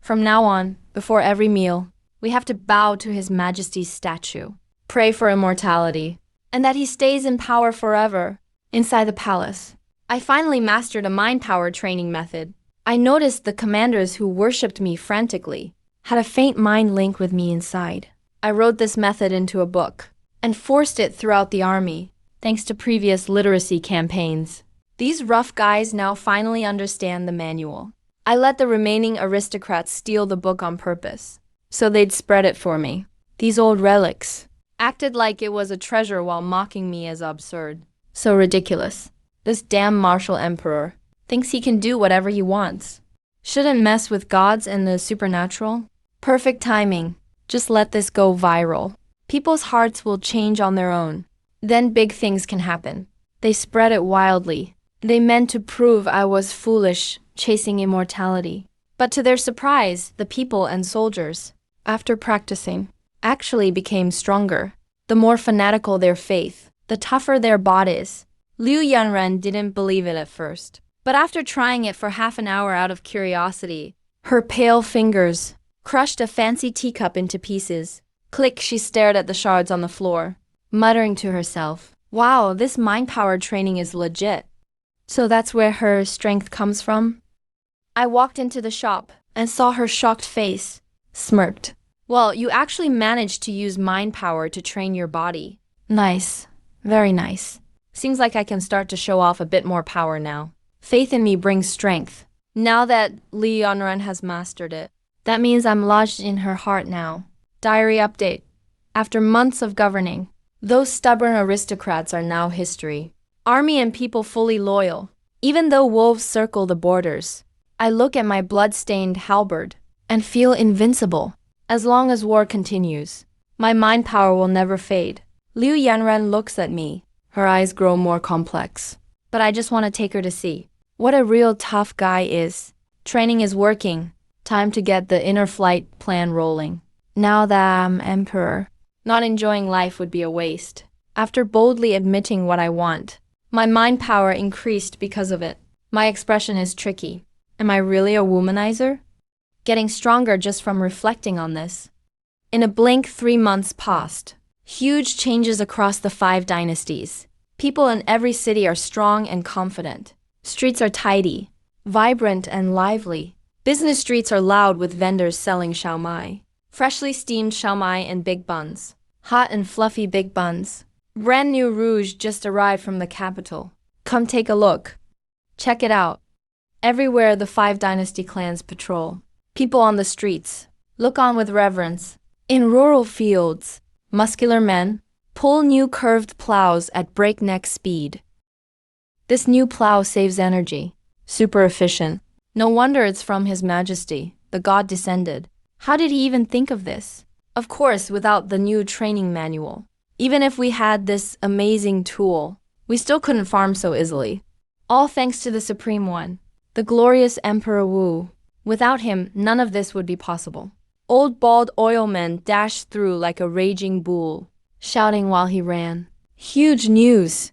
From now on, before every meal, we have to bow to His Majesty's statue, pray for immortality, and that he stays in power forever. Inside the palace, I finally mastered a mind power training method. I noticed the commanders who worshipped me frantically had a faint mind link with me inside. I wrote this method into a book and forced it throughout the army, thanks to previous literacy campaigns. These rough guys now finally understand the manual. I let the remaining aristocrats steal the book on purpose, so they'd spread it for me. These old relics acted like it was a treasure while mocking me as absurd. So ridiculous. This damn martial emperor thinks he can do whatever he wants. Shouldn't mess with gods and the supernatural. Perfect timing. Just let this go viral. People's hearts will change on their own. Then big things can happen. They spread it wildly. They meant to prove I was foolish, chasing immortality. But to their surprise, the people and soldiers, after practicing, actually became stronger. The more fanatical their faith, the tougher their bodies. Liu Yanren didn't believe it at first. But after trying it for half an hour out of curiosity, her pale fingers crushed a fancy teacup into pieces. Click, she stared at the shards on the floor, muttering to herself, "Wow, this mind power training is legit." So that's where her strength comes from? I walked into the shop and saw her shocked face, smirked. "Well, you actually managed to use mind power to train your body. Nice. Very nice. Seems like I can start to show off a bit more power now. Faith in me brings strength. Now that Li Yanren has mastered it. That means I'm lodged in her heart now." Diary update. After months of governing, those stubborn aristocrats are now history. Army and people fully loyal. Even though wolves circle the borders, I look at my blood-stained halberd and feel invincible. As long as war continues, my mind power will never fade. Liu Yanren looks at me. Her eyes grow more complex. But I just want to take her to see what a real tough guy is. Training is working. Time to get the inner flight plan rolling. Now that I'm emperor, not enjoying life would be a waste. After boldly admitting what I want, my mind power increased because of it. My expression is tricky. Am I really a womanizer? Getting stronger just from reflecting on this. In a blink, 3 months passed. Huge changes across the 5 dynasties. People in every city are strong and confident. Streets are tidy, vibrant and lively. Business streets are loud with vendors selling xiaomai. Freshly steamed xiaomai and big buns. Hot and fluffy big buns. Brand new rouge just arrived from the capital. Come take a look. Check it out. Everywhere the 5 dynasty clans patrol. People on the streets look on with reverence. In rural fields, muscular men pull new curved plows at breakneck speed. This new plow saves energy. Super efficient. No wonder it's from His Majesty, the god descended. How did he even think of this? Of course, without the new training manual. Even if we had this amazing tool, we still couldn't farm so easily. All thanks to the Supreme One, the glorious Emperor Wu. Without him, none of this would be possible. Old bald oilman dashed through like a raging bull, shouting while he ran. Huge news!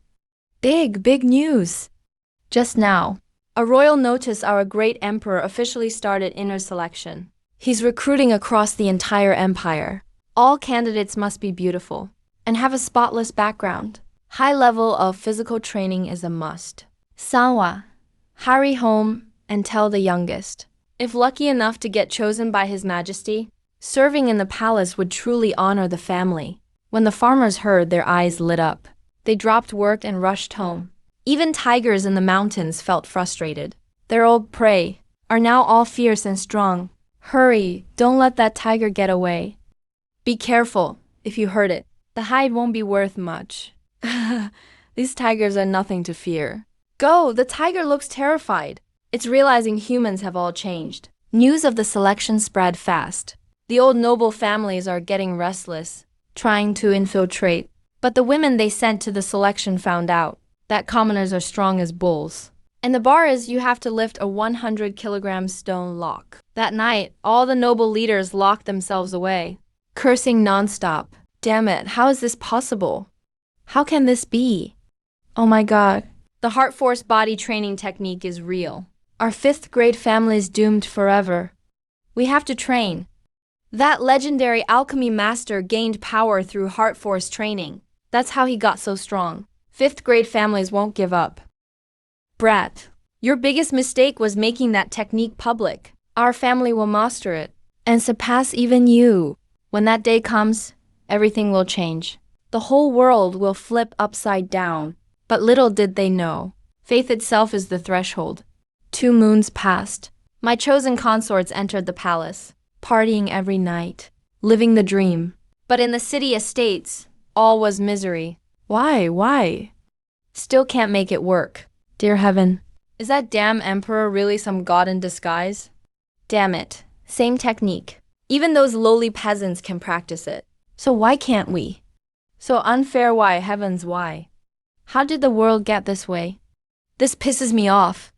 Big news! Just now, a royal notice our great emperor officially started inner selection. He's recruiting across the entire empire. All candidates must be beautiful and have a spotless background. High level of physical training is a must. Sanwa, hurry home and tell the youngest. If lucky enough to get chosen by His Majesty, serving in the palace would truly honor the family. When the farmers heard, their eyes lit up. They dropped work and rushed home. Even tigers in the mountains felt frustrated. Their old prey are now all fierce and strong. Hurry, don't let that tiger get away. Be careful, if you hurt it. The hide won't be worth much. These tigers are nothing to fear. Go, the tiger looks terrified. It's realizing humans have all changed. News of the selection spread fast. The old noble families are getting restless, trying to infiltrate. But the women they sent to the selection found out that commoners are strong as bulls. And the bar is you have to lift a 100-kilogram stone lock. That night, all the noble leaders locked themselves away, cursing nonstop. Damn it, how is this possible? How can this be? Oh my god. The heart force body training technique is real. Our 5th grade family is doomed forever. We have to train. That legendary alchemy master gained power through heart force training. That's how he got so strong. 5th grade families won't give up. Brat, your biggest mistake was making that technique public. Our family will master it and surpass even you. When that day comes, everything will change. The whole world will flip upside down. But little did they know, faith itself is the threshold. 2 moons passed. My chosen consorts entered the palace, partying every night, living the dream. But in the city estates, all was misery. Why? Still can't make it work. Dear heaven, is that damn emperor really some god in disguise? Damn it, same technique. Even those lowly peasants can practice it. So why can't we? So unfair, why, heavens, why? How did the world get this way? This pisses me off.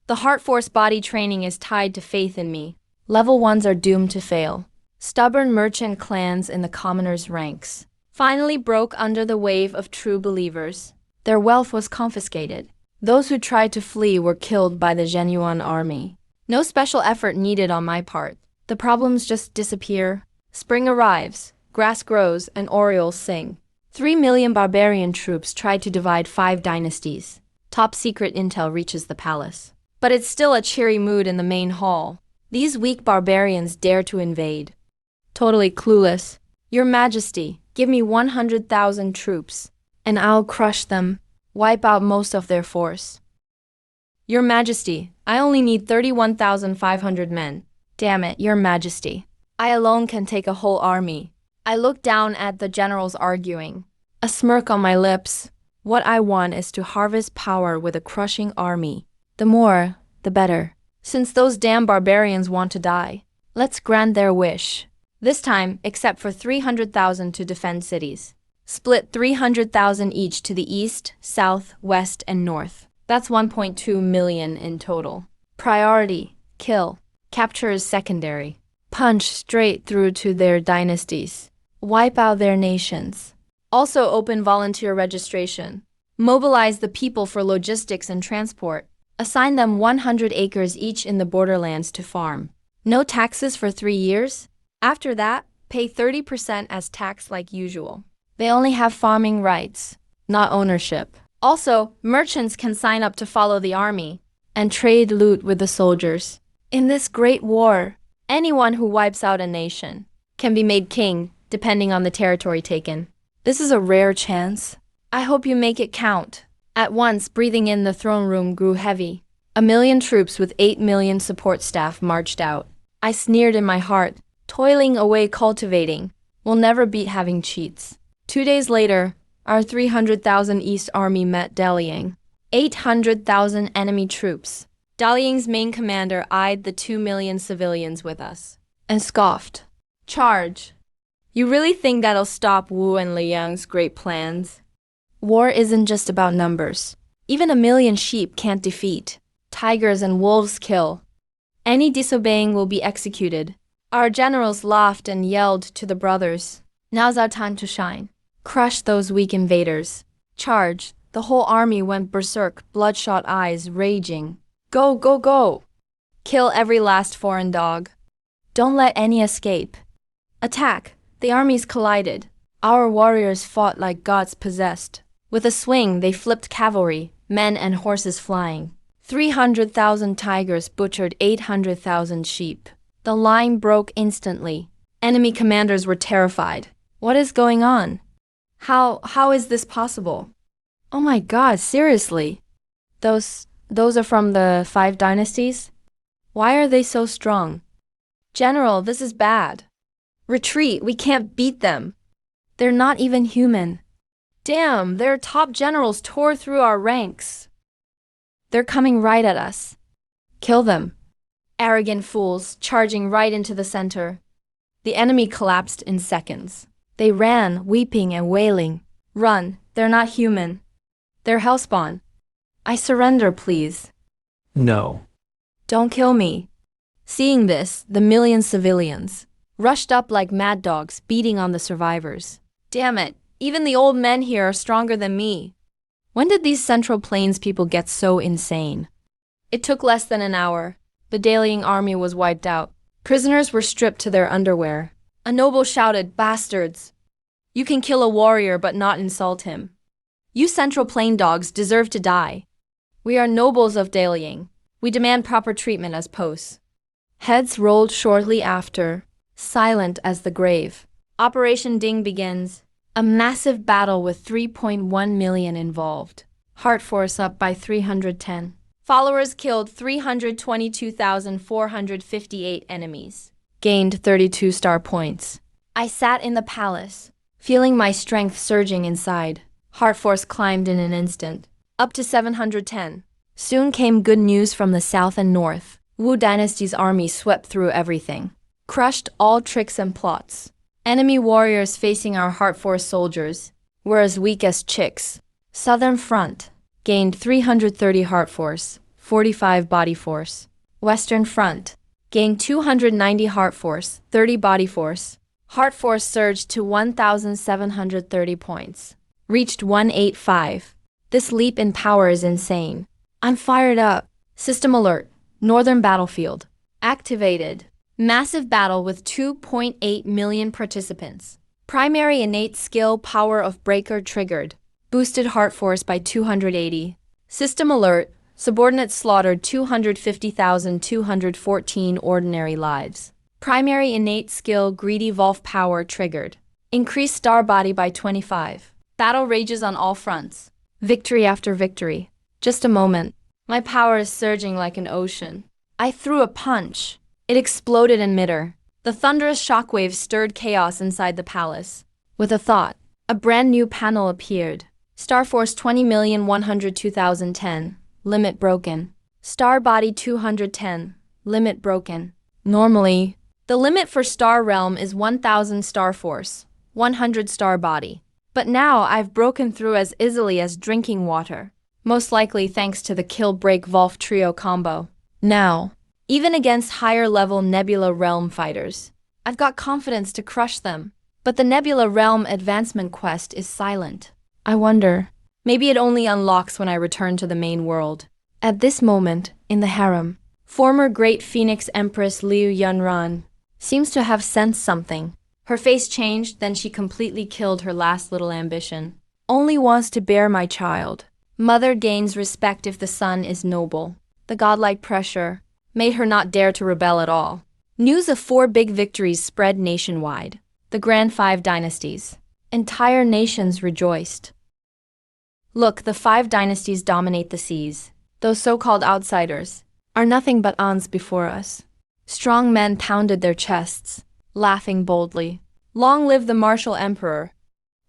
The heart force body training is tied to faith in me. Level 1s are doomed to fail. Stubborn merchant clans in the commoners' ranks finally broke under the wave of true believers. Their wealth was confiscated. Those who tried to flee were killed by the genuine army. No special effort needed on my part. The problems just disappear. Spring arrives, grass grows, and orioles sing. 3 million barbarian troops tried to divide 5 dynasties. Top secret intel reaches the palace. But it's still a cheery mood in the main hall. These weak barbarians dare to invade. Totally clueless. Your Majesty, give me 100,000 troops, and I'll crush them, wipe out most of their force. Your Majesty, I only need 31,500 men. Damn it, Your Majesty. I alone can take a whole army. I look down at the generals arguing, a smirk on my lips. What I want is to harvest power with a crushing army. The more, the better. Since those damn barbarians want to die, let's grant their wish. This time, except for 300,000 to defend cities. Split 300,000 each to the east, south, west, and north. That's 1.2 million in total. Priority, kill. Capture is secondary. Punch straight through to their dynasties. Wipe out their nations. Also open volunteer registration. Mobilize the people for logistics and transport. Assign them 100 acres each in the borderlands to farm. No taxes for 3 years. After that, pay 30% as tax like usual. They only have farming rights, not ownership. Also, merchants can sign up to follow the army and trade loot with the soldiers. In this great war, anyone who wipes out a nation can be made king, depending on the territory taken. This is a rare chance. I hope you make it count. At once, breathing in the throne room grew heavy. 1 million troops with 8 million support staff marched out. I sneered in my heart, toiling away cultivating. We'll never beat having cheats. 2 days later, our 300,000 East Army met Daliang. 800,000 enemy troops. Daliang's main commander eyed the 2 million civilians with us and scoffed. Charge! You really think that'll stop Wu and Liang's great plans? War isn't just about numbers. Even 1 million sheep can't defeat. Tigers and wolves kill. Any disobeying will be executed. Our generals laughed and yelled to the brothers. Now's our time to shine. Crush those weak invaders. Charge! The whole army went berserk, bloodshot eyes raging. Go, go, go! Kill every last foreign dog. Don't let any escape. Attack! The armies collided. Our warriors fought like gods possessed. With a swing, they flipped cavalry, men and horses flying. 300,000 tigers butchered 800,000 sheep. The line broke instantly. Enemy commanders were terrified. What is going on? How is this possible? Oh my God, seriously? Those are from the 5 dynasties? Why are they so strong? General, this is bad. Retreat, we can't beat them. They're not even human. Damn, their top generals tore through our ranks. They're coming right at us. Kill them. Arrogant fools, charging right into the center. The enemy collapsed in seconds. They ran, weeping and wailing. Run, they're not human. They're hellspawn. I surrender, please. No. Don't kill me. Seeing this, the million civilians rushed up like mad dogs, beating on the survivors. Damn it, even the old men here are stronger than me. When did these Central Plains people get so insane? It took less than an hour. The Daliang army was wiped out. Prisoners were stripped to their underwear. A noble shouted, "Bastards! You can kill a warrior but not insult him. You Central Plain dogs deserve to die. We are nobles of Daliang. We demand proper treatment as posts." Heads rolled shortly after, silent as the grave. Operation Ding begins. A massive battle with 3.1 million involved. Heart force up by 310. Followers killed 322,458 enemies. Gained 32 star points. I sat in the palace, feeling my strength surging inside. Heart force climbed in an instant, up to 710. Soon came good news from the south and north. Wu Dynasty's army swept through everything, crushed all tricks and plots. Enemy warriors facing our heart force soldiers were as weak as chicks. Southern front gained 330 heart force, 45 body force. Western front gained 290 heart force, 30 body force. Heart force surged to 1,730 points, reached 185. This leap in power is insane. I'm fired up. System alert. Northern battlefield activated. Massive battle with 2.8 million participants. Primary innate skill power of breaker triggered. Boosted heart force by 280. System alert. Subordinates slaughtered 250,214 ordinary lives. Primary innate skill greedy Volf power triggered. Increased star body by 25. Battle rages on all fronts. Victory after victory. Just a moment. My power is surging like an ocean. I threw a punch. It exploded in midair. The thunderous shockwaves stirred chaos inside the palace. With a thought, a brand new panel appeared. Star Force 20,102,010. Limit broken. Star Body 210. Limit broken. Normally, the limit for Star Realm is 1,000 Star Force, 100 Star Body. But now I've broken through as easily as drinking water. Most likely thanks to the Kill Break Volf Trio combo. Now, even against higher-level Nebula Realm fighters, I've got confidence to crush them. But the Nebula Realm advancement quest is silent. I wonder, maybe it only unlocks when I return to the main world. At this moment, in the harem, former Great Phoenix Empress Liu Yunran seems to have sensed something. Her face changed, then she completely killed her last little ambition. Only wants to bear my child. Mother gains respect if the son is noble. The godlike pressure made her not dare to rebel at all. News of 4 big victories spread nationwide. The Grand 5 dynasties. Entire nations rejoiced. Look, the 5 dynasties dominate the seas. Those so-called outsiders are nothing but ants before us. Strong men pounded their chests, laughing boldly. Long live the martial emperor.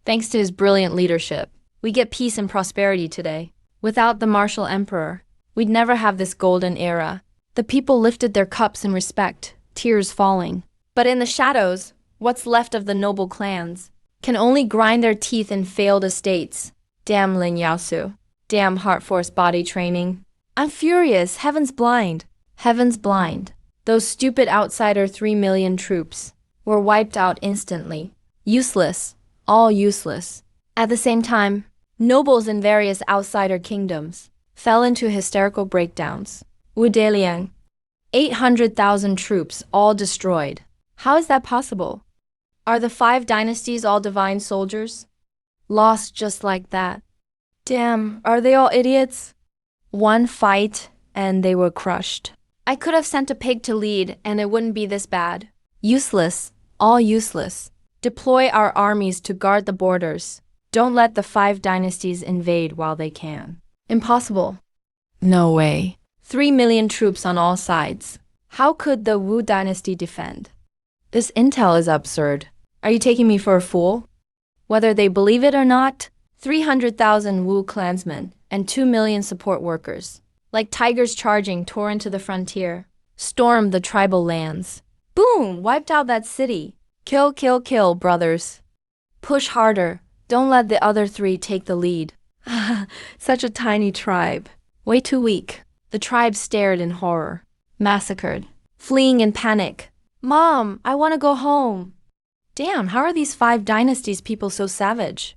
Thanks to his brilliant leadership, we get peace and prosperity today. Without the martial emperor, we'd never have this golden era. The people lifted their cups in respect, tears falling. But in the shadows, what's left of the noble clans can only grind their teeth in failed estates. Damn Lin Yaosu. Damn heart force body training. I'm furious. Heaven's blind. Heaven's blind. Those stupid outsider 3 million troops were wiped out instantly. Useless. All useless. At the same time, nobles in various outsider kingdoms fell into hysterical breakdowns. Wu Deliang. 800,000 troops all destroyed. How is that possible? Are the 5 dynasties all divine soldiers? Lost just like that. Damn, are they all idiots? One fight, and they were crushed. I could have sent a pig to lead, and it wouldn't be this bad. Useless. All useless. Deploy our armies to guard the borders. Don't let the 5 dynasties invade while they can. Impossible. No way. 3 million troops on all sides. How could the Wu dynasty defend? This intel is absurd. Are you taking me for a fool? Whether they believe it or not, 300,000 Wu clansmen and 2 million support workers, like tigers charging, tore into the frontier, stormed the tribal lands. Boom! Wiped out that city. Kill, kill, kill, brothers. Push harder. Don't let the other 3 take the lead. Such a tiny tribe. Way too weak. The tribe stared in horror. Massacred. Fleeing in panic. Mom, I want to go home. Damn, how are these 5 dynasties people so savage?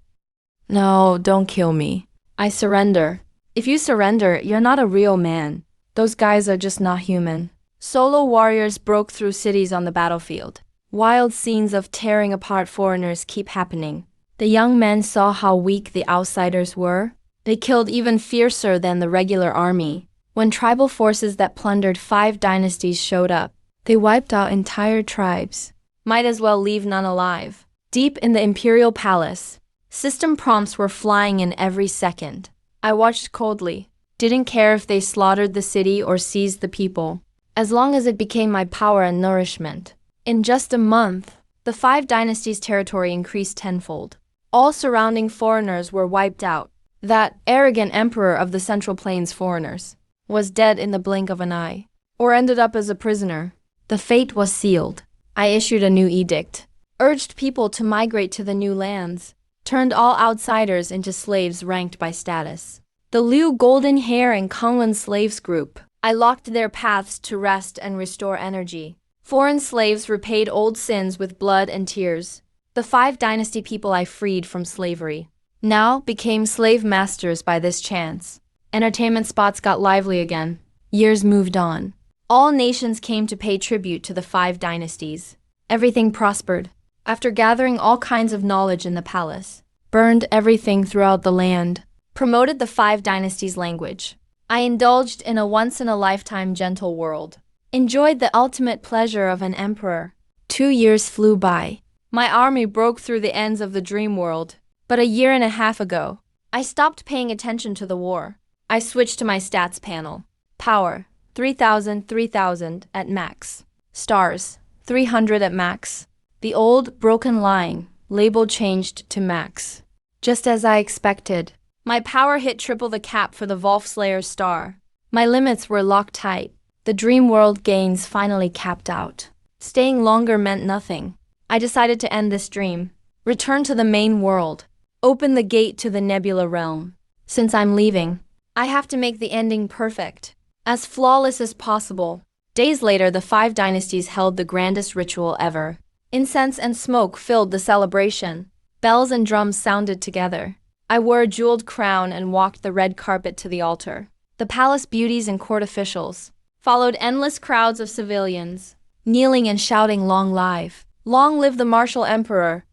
No, don't kill me. I surrender. If you surrender, you're not a real man. Those guys are just not human. Solo warriors broke through cities on the battlefield. Wild scenes of tearing apart foreigners keep happening. The young men saw how weak the outsiders were. They killed even fiercer than the regular army. When tribal forces that plundered 5 dynasties showed up, they wiped out entire tribes. Might as well leave none alive. Deep in the imperial palace, system prompts were flying in every second. I watched coldly. Didn't care if they slaughtered the city or seized the people, as long as it became my power and nourishment. In just a month, the 5 dynasties' territory increased tenfold. All surrounding foreigners were wiped out. That arrogant emperor of the Central Plains foreigners was dead in the blink of an eye, or ended up as a prisoner. The fate was sealed. I issued a new edict, urged people to migrate to the new lands, turned all outsiders into slaves ranked by status. The Liu Golden Hair and Kangwen slaves group, I locked their paths to rest and restore energy. Foreign slaves repaid old sins with blood and tears. The 5 dynasty people I freed from slavery now became slave masters by this chance. Entertainment spots got lively again. Years moved on. All nations came to pay tribute to the 5 dynasties. Everything prospered. After gathering all kinds of knowledge in the palace, burned everything throughout the land, promoted the 5 dynasties' language. I indulged in a once-in-a-lifetime gentle world. Enjoyed the ultimate pleasure of an emperor. 2 years flew by. My army broke through the ends of the dream world. But a year and a half ago, I stopped paying attention to the war. I switched to my stats panel. Power, 3000 at max. Stars, 300 at max. The old, broken line, label changed to max. Just as I expected, my power hit triple the cap for the Wolfslayer's star. My limits were locked tight. The dream world gains finally capped out. Staying longer meant nothing. I decided to end this dream. Return to the main world. Open the gate to the Nebula realm. Since I'm leaving, I have to make the ending perfect, as flawless as possible. Days later, the 5 dynasties held the grandest ritual ever. Incense and smoke filled the celebration. Bells and drums sounded together. I wore a jeweled crown and walked the red carpet to the altar. The palace beauties and court officials followed endless crowds of civilians, kneeling and shouting long live the martial emperor.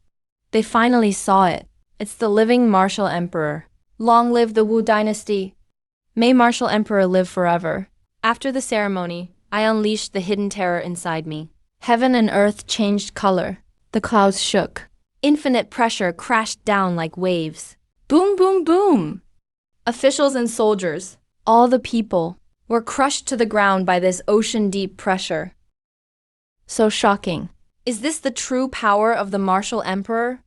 They finally saw it. It's the living martial emperor. Long live the Wu dynasty. May martial emperor live forever. After the ceremony, I unleashed the hidden terror inside me. Heaven and earth changed color. The clouds shook. Infinite pressure crashed down like waves. Boom, boom, boom! Officials and soldiers, all the people, were crushed to the ground by this ocean-deep pressure. So shocking. Is this the true power of the martial emperor?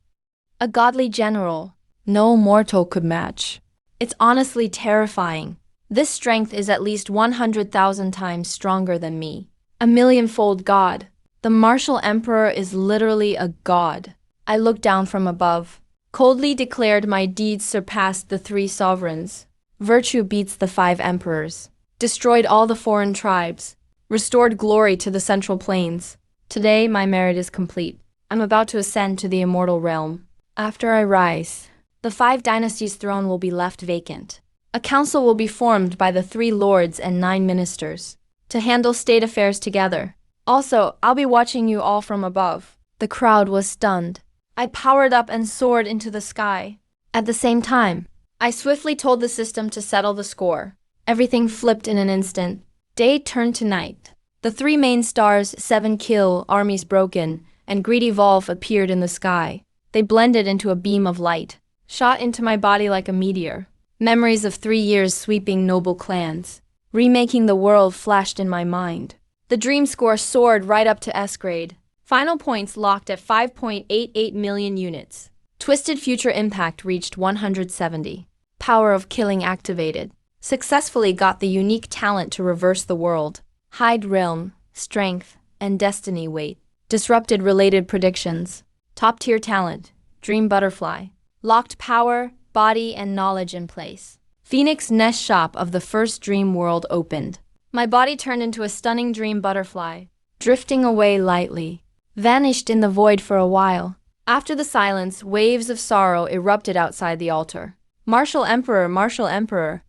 A godly general no mortal could match. It's honestly terrifying. This strength is at least 100,000 times stronger than me. A millionfold god. The martial emperor is literally a god. I looked down from above, coldly declared my deeds surpassed the 3 sovereigns. Virtue beats the 5 emperors. Destroyed all the foreign tribes. Restored glory to the Central Plains. Today, my merit is complete. I'm about to ascend to the immortal realm. After I rise, the 5 dynasties' throne will be left vacant. A council will be formed by the 3 lords and 9 ministers to handle state affairs together. Also, I'll be watching you all from above. The crowd was stunned. I powered up and soared into the sky. At the same time, I swiftly told the system to settle the score. Everything flipped in an instant. Day turned to night. The 3 main stars, 7 kill, armies broken, and greedy Volf appeared in the sky. They blended into a beam of light, shot into my body like a meteor. Memories of 3 years sweeping noble clans, remaking the world flashed in my mind. The dream score soared right up to S grade. Final points locked at 5.88 million units. Twisted future impact reached 170. Power of killing activated. Successfully got the unique talent to reverse the world. Hide realm, strength, and destiny weight. Disrupted related predictions. Top tier talent. Dream butterfly. Locked power, body, and knowledge in place. Phoenix Nest shop of the first dream world opened. My body turned into a stunning dream butterfly, drifting away lightly. Vanished in the void for a while. After the silence, waves of sorrow erupted outside the altar. Martial Emperor.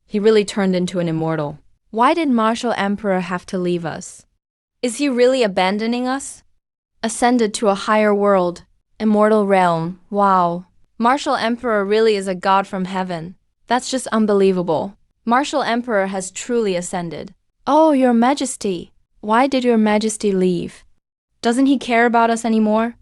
He really turned into an immortal. Why did Martial Emperor have to leave us? Is he really abandoning us? Ascended to a higher world. Immortal realm. Wow. Martial Emperor really is a god from heaven. That's just unbelievable. Martial Emperor has truly ascended. Oh, Your Majesty. Why did Your Majesty leave? Doesn't he care about us anymore?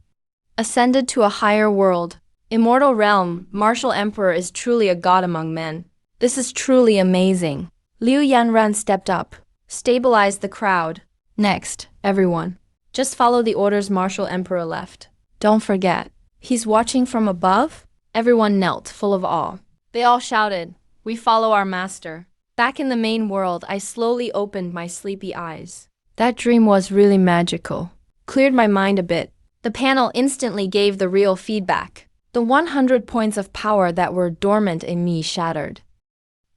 Ascended to a higher world. Immortal realm. Martial Emperor is truly a god among men. This is truly amazing. Liu Yanran stepped up, stabilized the crowd. Next, everyone. Just follow the orders Martial Emperor left. Don't forget. He's watching from above? Everyone knelt, full of awe. They all shouted, "We follow our master." Back in the main world, I slowly opened my sleepy eyes. That dream was really magical. Cleared my mind a bit. The panel instantly gave the real feedback. The 100 points of power that were dormant in me shattered.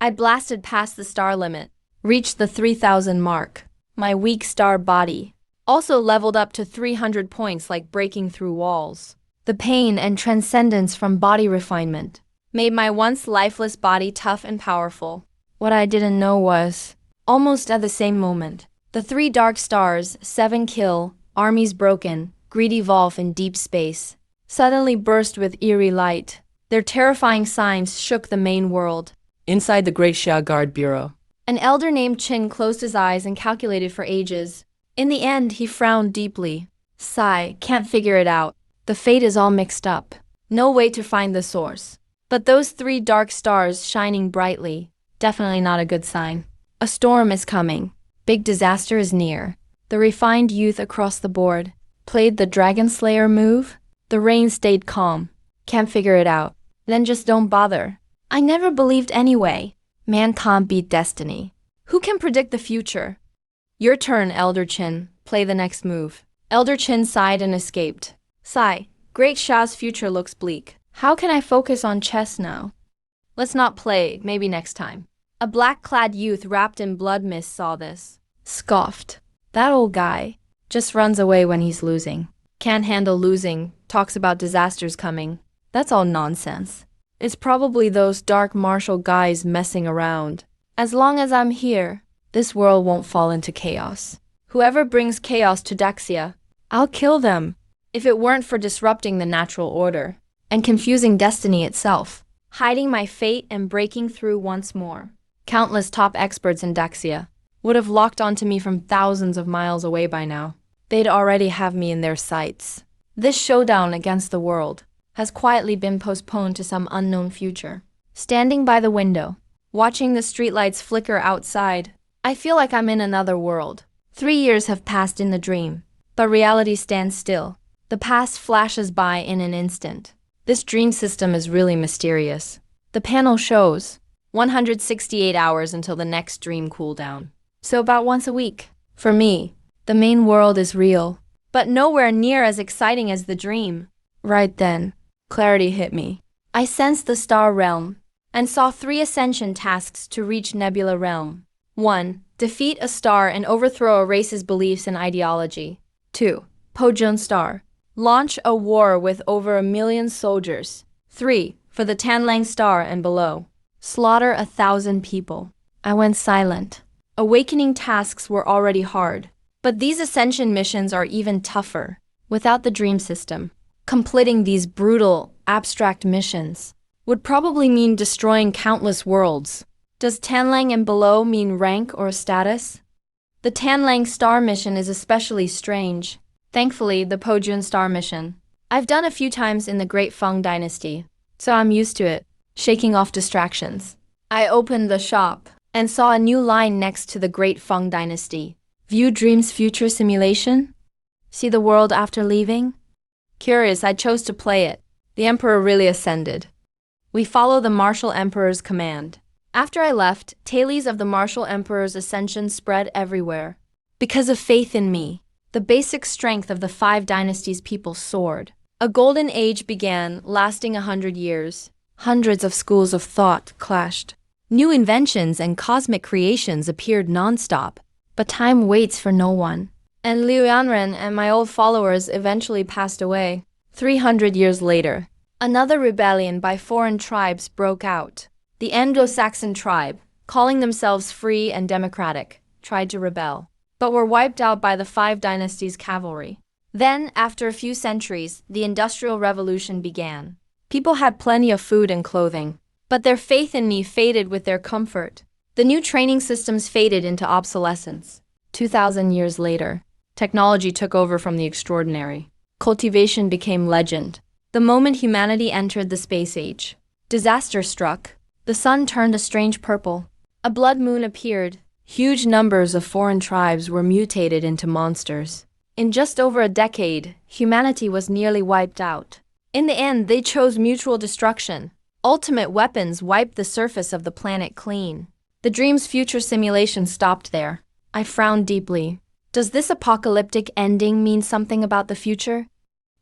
I blasted past the star limit, reached the 3,000 mark. My weak star body also leveled up to 300 points, like breaking through walls. The pain and transcendence from body refinement made my once lifeless body tough and powerful. What I didn't know was, almost at the same moment, the 3 dark stars, 7 kill, armies broken, greed evolve in deep space, suddenly burst with eerie light. Their terrifying signs shook the main world. Inside the Great Xia Guard Bureau, An elder named Qin closed his eyes and calculated for ages. In the end, he frowned deeply. Sigh, can't figure it out. The fate is all mixed up. No way to find the source. But those 3 dark stars shining brightly, definitely not a good sign. A storm is coming. Big disaster is near. The refined youth across the board played the Dragon Slayer move. The rain stayed calm. Can't figure it out. Then just don't bother. I never believed anyway. Man can't beat destiny. Who can predict the future? Your turn, Elder Qin. Play the next move. Elder Qin sighed and escaped. Sigh, Great Sha's future looks bleak. How can I focus on chess now? Let's not play, maybe next time. A black-clad youth wrapped in blood mist saw this. Scoffed. That old guy just runs away when he's losing. Can't handle losing, talks about disasters coming. That's all nonsense. It's probably those dark martial guys messing around. As long as I'm here, this world won't fall into chaos. Whoever brings chaos to Daxia, I'll kill them. If it weren't for disrupting the natural order and confusing destiny itself, hiding my fate and breaking through once more, countless top experts in Daxia would have locked onto me from thousands of miles away by now. They'd already have me in their sights. This showdown against the world has quietly been postponed to some unknown future. Standing by the window, watching the streetlights flicker outside, I feel like I'm in another world. 3 years have passed in the dream, but reality stands still. The past flashes by in an instant. This dream system is really mysterious. The panel shows 168 hours until the next dream cooldown. So about once a week. For me, the main world is real, but nowhere near as exciting as the dream. Right then, clarity hit me. I sensed the star realm and saw 3 ascension tasks to reach Nebula Realm. 1. Defeat a star and overthrow a race's beliefs and ideology. 2. Pojun Star. Launch a war with over 1 million soldiers. 3. For the Tanlang Star and below. Slaughter 1,000 people. I went silent. Awakening tasks were already hard, but these ascension missions are even tougher. Without the dream system, completing these brutal, abstract missions would probably mean destroying countless worlds. Does Tanlang and below mean rank or status? The Tanlang Star mission is especially strange. Thankfully, the Pojun Star mission I've done a few times in the Great Feng Dynasty, so I'm used to it, shaking off distractions. I opened the shop and saw a new line next to the Great Feng Dynasty. View Dream's future simulation? See the world after leaving? Curious, I chose to play it. The Emperor really ascended. We follow the Martial Emperor's command. After I left, tales of the Martial Emperor's ascension spread everywhere. Because of faith in me, the basic strength of the 5 dynasties' people soared. A golden age began, lasting 100 years. Hundreds of schools of thought clashed. New inventions and cosmic creations appeared non-stop. But time waits for no one. And Liu Yanren and my old followers eventually passed away. 300 years later, another rebellion by foreign tribes broke out. The Anglo-Saxon tribe, calling themselves free and democratic, tried to rebel, but were wiped out by the 5 dynasties' cavalry. Then, after a few centuries, the Industrial Revolution began. People had plenty of food and clothing, but their faith in me faded with their comfort. The new training systems faded into obsolescence. 2,000 years later, technology took over from the extraordinary. Cultivation became legend. The moment humanity entered the space age, disaster struck. The sun turned a strange purple. A blood moon appeared. Huge numbers of foreign tribes were mutated into monsters. In just over a decade, humanity was nearly wiped out. In the end, they chose mutual destruction. Ultimate weapons wiped the surface of the planet clean. The dream's future simulation stopped there. I frowned deeply. Does this apocalyptic ending mean something about the future?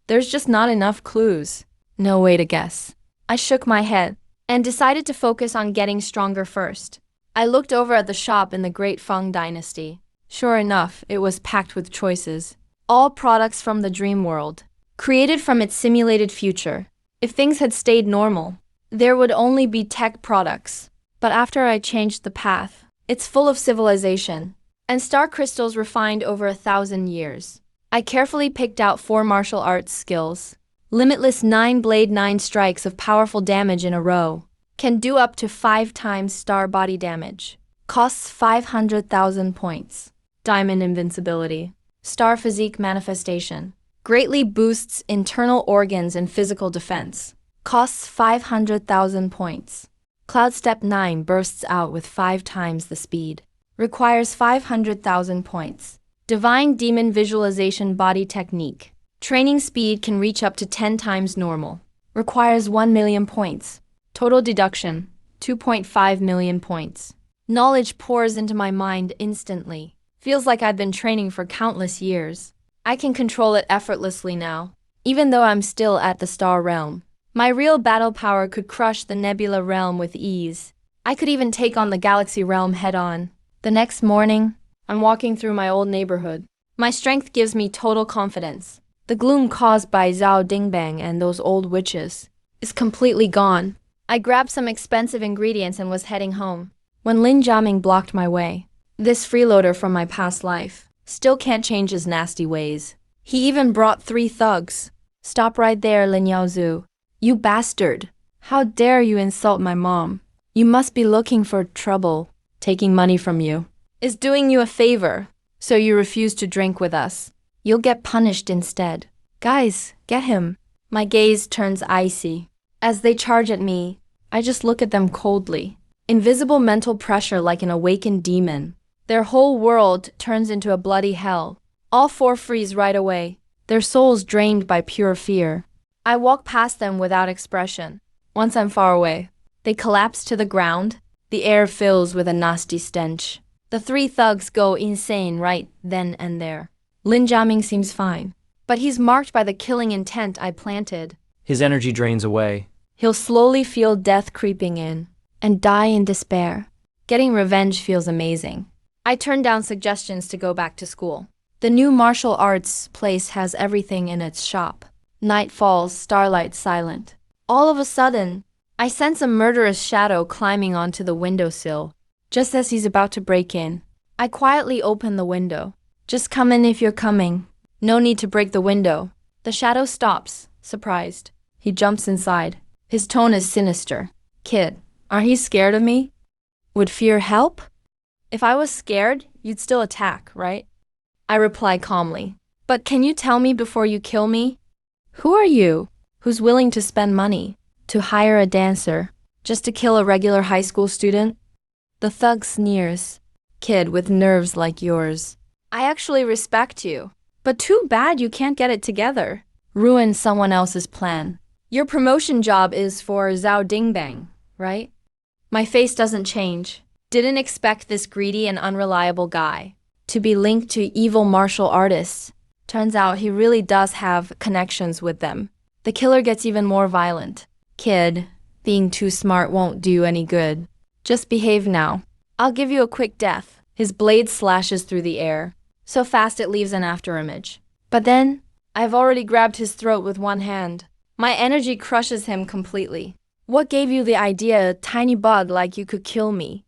There's just not enough clues. No way to guess. I shook my head and decided to focus on getting stronger first. I looked over at the shop in the Great Feng Dynasty. Sure enough, it was packed with choices. All products from the dream world, created from its simulated future. If things had stayed normal, there would only be tech products. But after I changed the path, it's full of civilization and star crystals refined over 1,000 years. I carefully picked out 4 martial arts skills. Limitless 9-blade 9 strikes of powerful damage in a row. Can do up to 5 times star body damage. Costs 500,000 points. Diamond invincibility. Star physique manifestation. Greatly boosts internal organs and physical defense. Costs 500,000 points. Cloud Step 9 bursts out with 5 times the speed. Requires 500,000 points. Divine Demon Visualization Body Technique. Training speed can reach up to 10 times normal. Requires 1 million points. Total deduction, 2.5 million points. Knowledge pours into my mind instantly. Feels like I've been training for countless years. I can control it effortlessly now, even though I'm still at the star realm. My real battle power could crush the nebula realm with ease. I could even take on the galaxy realm head-on. The next morning, I'm walking through my old neighborhood. My strength gives me total confidence. The gloom caused by Zhao Dingbang and those old witches is completely gone. I grabbed some expensive ingredients and was heading home, when Lin Jiaming blocked my way. This freeloader from my past life still can't change his nasty ways. He even brought 3 thugs. Stop right there, Lin Yaozu. You bastard. How dare you insult my mom? You must be looking for trouble. Taking money from you is doing you a favor, so you refuse to drink with us. You'll get punished instead. Guys, get him. My gaze turns icy. As they charge at me, I just look at them coldly. Invisible mental pressure like an awakened demon. Their whole world turns into a bloody hell. All 4 freeze right away, their souls drained by pure fear. I walk past them without expression. Once I'm far away, they collapse to the ground. The air fills with a nasty stench. The 3 thugs go insane right then and there. Lin Jiaming seems fine, but he's marked by the killing intent I planted. His energy drains away. He'll slowly feel death creeping in and die in despair. Getting revenge feels amazing. I turn down suggestions to go back to school. The new martial arts place has everything in its shop. Night falls, starlight silent. All of a sudden, I sense a murderous shadow climbing onto the windowsill. Just as he's about to break in, I quietly open the window. Just come in if you're coming. No need to break the window. The shadow stops, surprised. He jumps inside. His tone is sinister. Kid, aren't you scared of me? Would fear help? If I was scared, you'd still attack, right? I reply calmly. But can you tell me before you kill me? Who are you? Who's willing to spend money to hire a dancer just to kill a regular high school student? The thug sneers. Kid with nerves like yours. I actually respect you, but too bad you can't get it together. Ruin someone else's plan. Your promotion job is for Zhao Dingbang, right? My face doesn't change. Didn't expect this greedy and unreliable guy to be linked to evil martial artists. Turns out he really does have connections with them. The killer gets even more violent. Kid, being too smart won't do any good. Just behave now. I'll give you a quick death. His blade slashes through the air, so fast it leaves an afterimage. But then, I've already grabbed his throat with one hand. My energy crushes him completely. What gave you the idea, a tiny bug like you could kill me?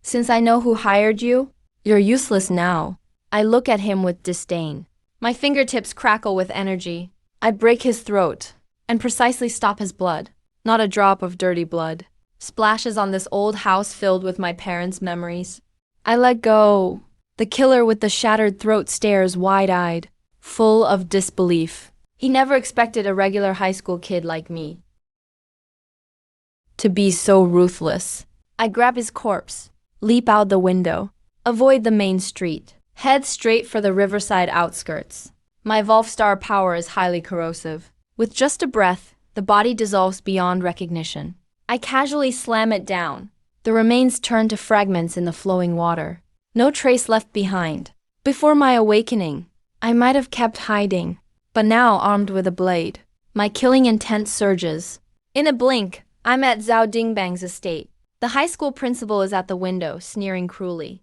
Since I know who hired you, you're useless now. I look at him with disdain. My fingertips crackle with energy. I break his throat and precisely stop his blood. Not a drop of dirty blood splashes on this old house filled with my parents' memories. I let go. The killer with the shattered throat stares wide-eyed, full of disbelief. He never expected a regular high school kid like me To be so ruthless. I grab his corpse, leap out the window, avoid the main street, head straight for the riverside outskirts. My Volfstar power is highly corrosive. With just a breath, the body dissolves beyond recognition. I casually slam it down. The remains turn to fragments in the flowing water. No trace left behind. Before my awakening, I might have kept hiding, but now armed with a blade, my killing intent surges. In a blink, I'm at Zhao Dingbang's estate. The high school principal is at the window, sneering cruelly.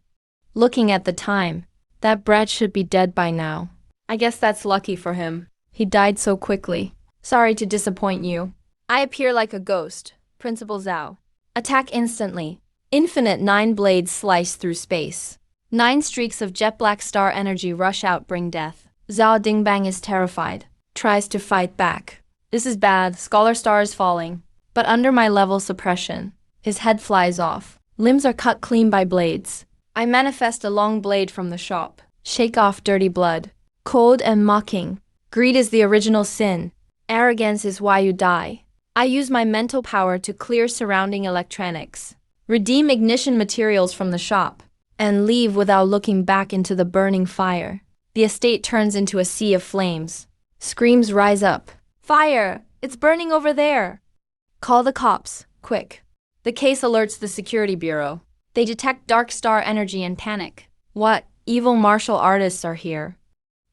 Looking at the time, that brat should be dead by now. I guess that's lucky for him. He died so quickly. Sorry to disappoint you. I appear like a ghost. Principal Zhao. Attack instantly. Infinite 9 blades slice through space. 9 streaks of jet black star energy rush out, bring death. Zhao Dingbang is terrified. Tries to fight back. This is bad. Scholar Star is falling. But under my level suppression, his head flies off. Limbs are cut clean by blades. I manifest a long blade from the shop. Shake off dirty blood. Cold and mocking. Greed is the original sin. Arrogance is why you die. I use my mental power to clear surrounding electronics. Redeem ignition materials from the shop. And leave without looking back into the burning fire. The estate turns into a sea of flames. Screams rise up. Fire! It's burning over there! Call the cops, quick. The case alerts the security bureau. They detect dark star energy and panic. What? Evil martial artists are here.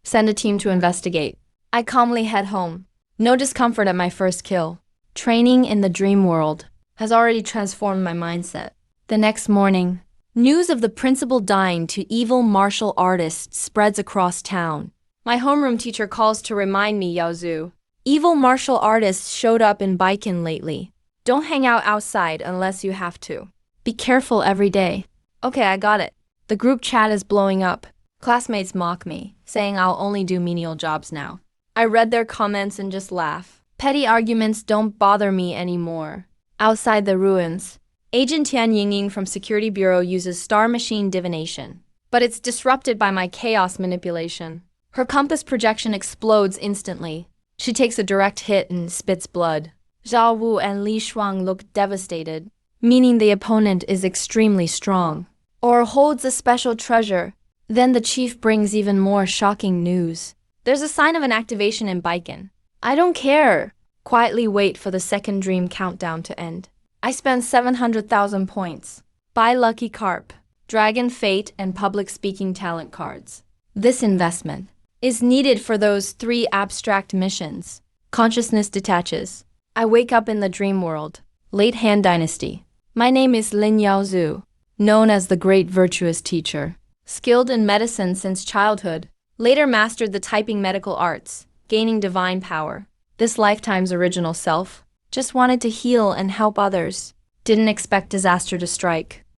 Send a team to investigate. I calmly head home. No discomfort at my first kill. Training in the dream world has already transformed my mindset. The next morning, news of the principal dying to evil martial artists spreads across town. My homeroom teacher calls to remind me, Yaozu. Evil martial artists showed up in Baikan lately. Don't hang out outside unless you have to. Be careful every day. Okay, I got it. The group chat is blowing up. Classmates mock me, saying I'll only do menial jobs now. I read their comments and just laugh. Petty arguments don't bother me anymore. Outside the ruins, Agent Tian Yingying from Security Bureau uses star machine divination. But it's disrupted by my chaos manipulation. Her compass projection explodes instantly. She takes a direct hit and spits blood. Zhao Wu and Li Shuang look devastated, meaning the opponent is extremely strong. Or holds a special treasure. Then the chief brings even more shocking news. There's a sign of an activation in Baikan. I don't care. Quietly wait for the second dream countdown to end. I spend 700,000 points. Buy Lucky Carp, Dragon Fate, and Public Speaking Talent cards. This investment is needed for those 3 abstract missions. Consciousness detaches. I wake up in the dream world. Late Han Dynasty. My name is Lin Yaozu, known as the Great Virtuous Teacher. Skilled in medicine since childhood. Later mastered the typing medical arts, gaining divine power. This lifetime's original self. Just wanted to heal and help others. Didn't expect disaster to strike.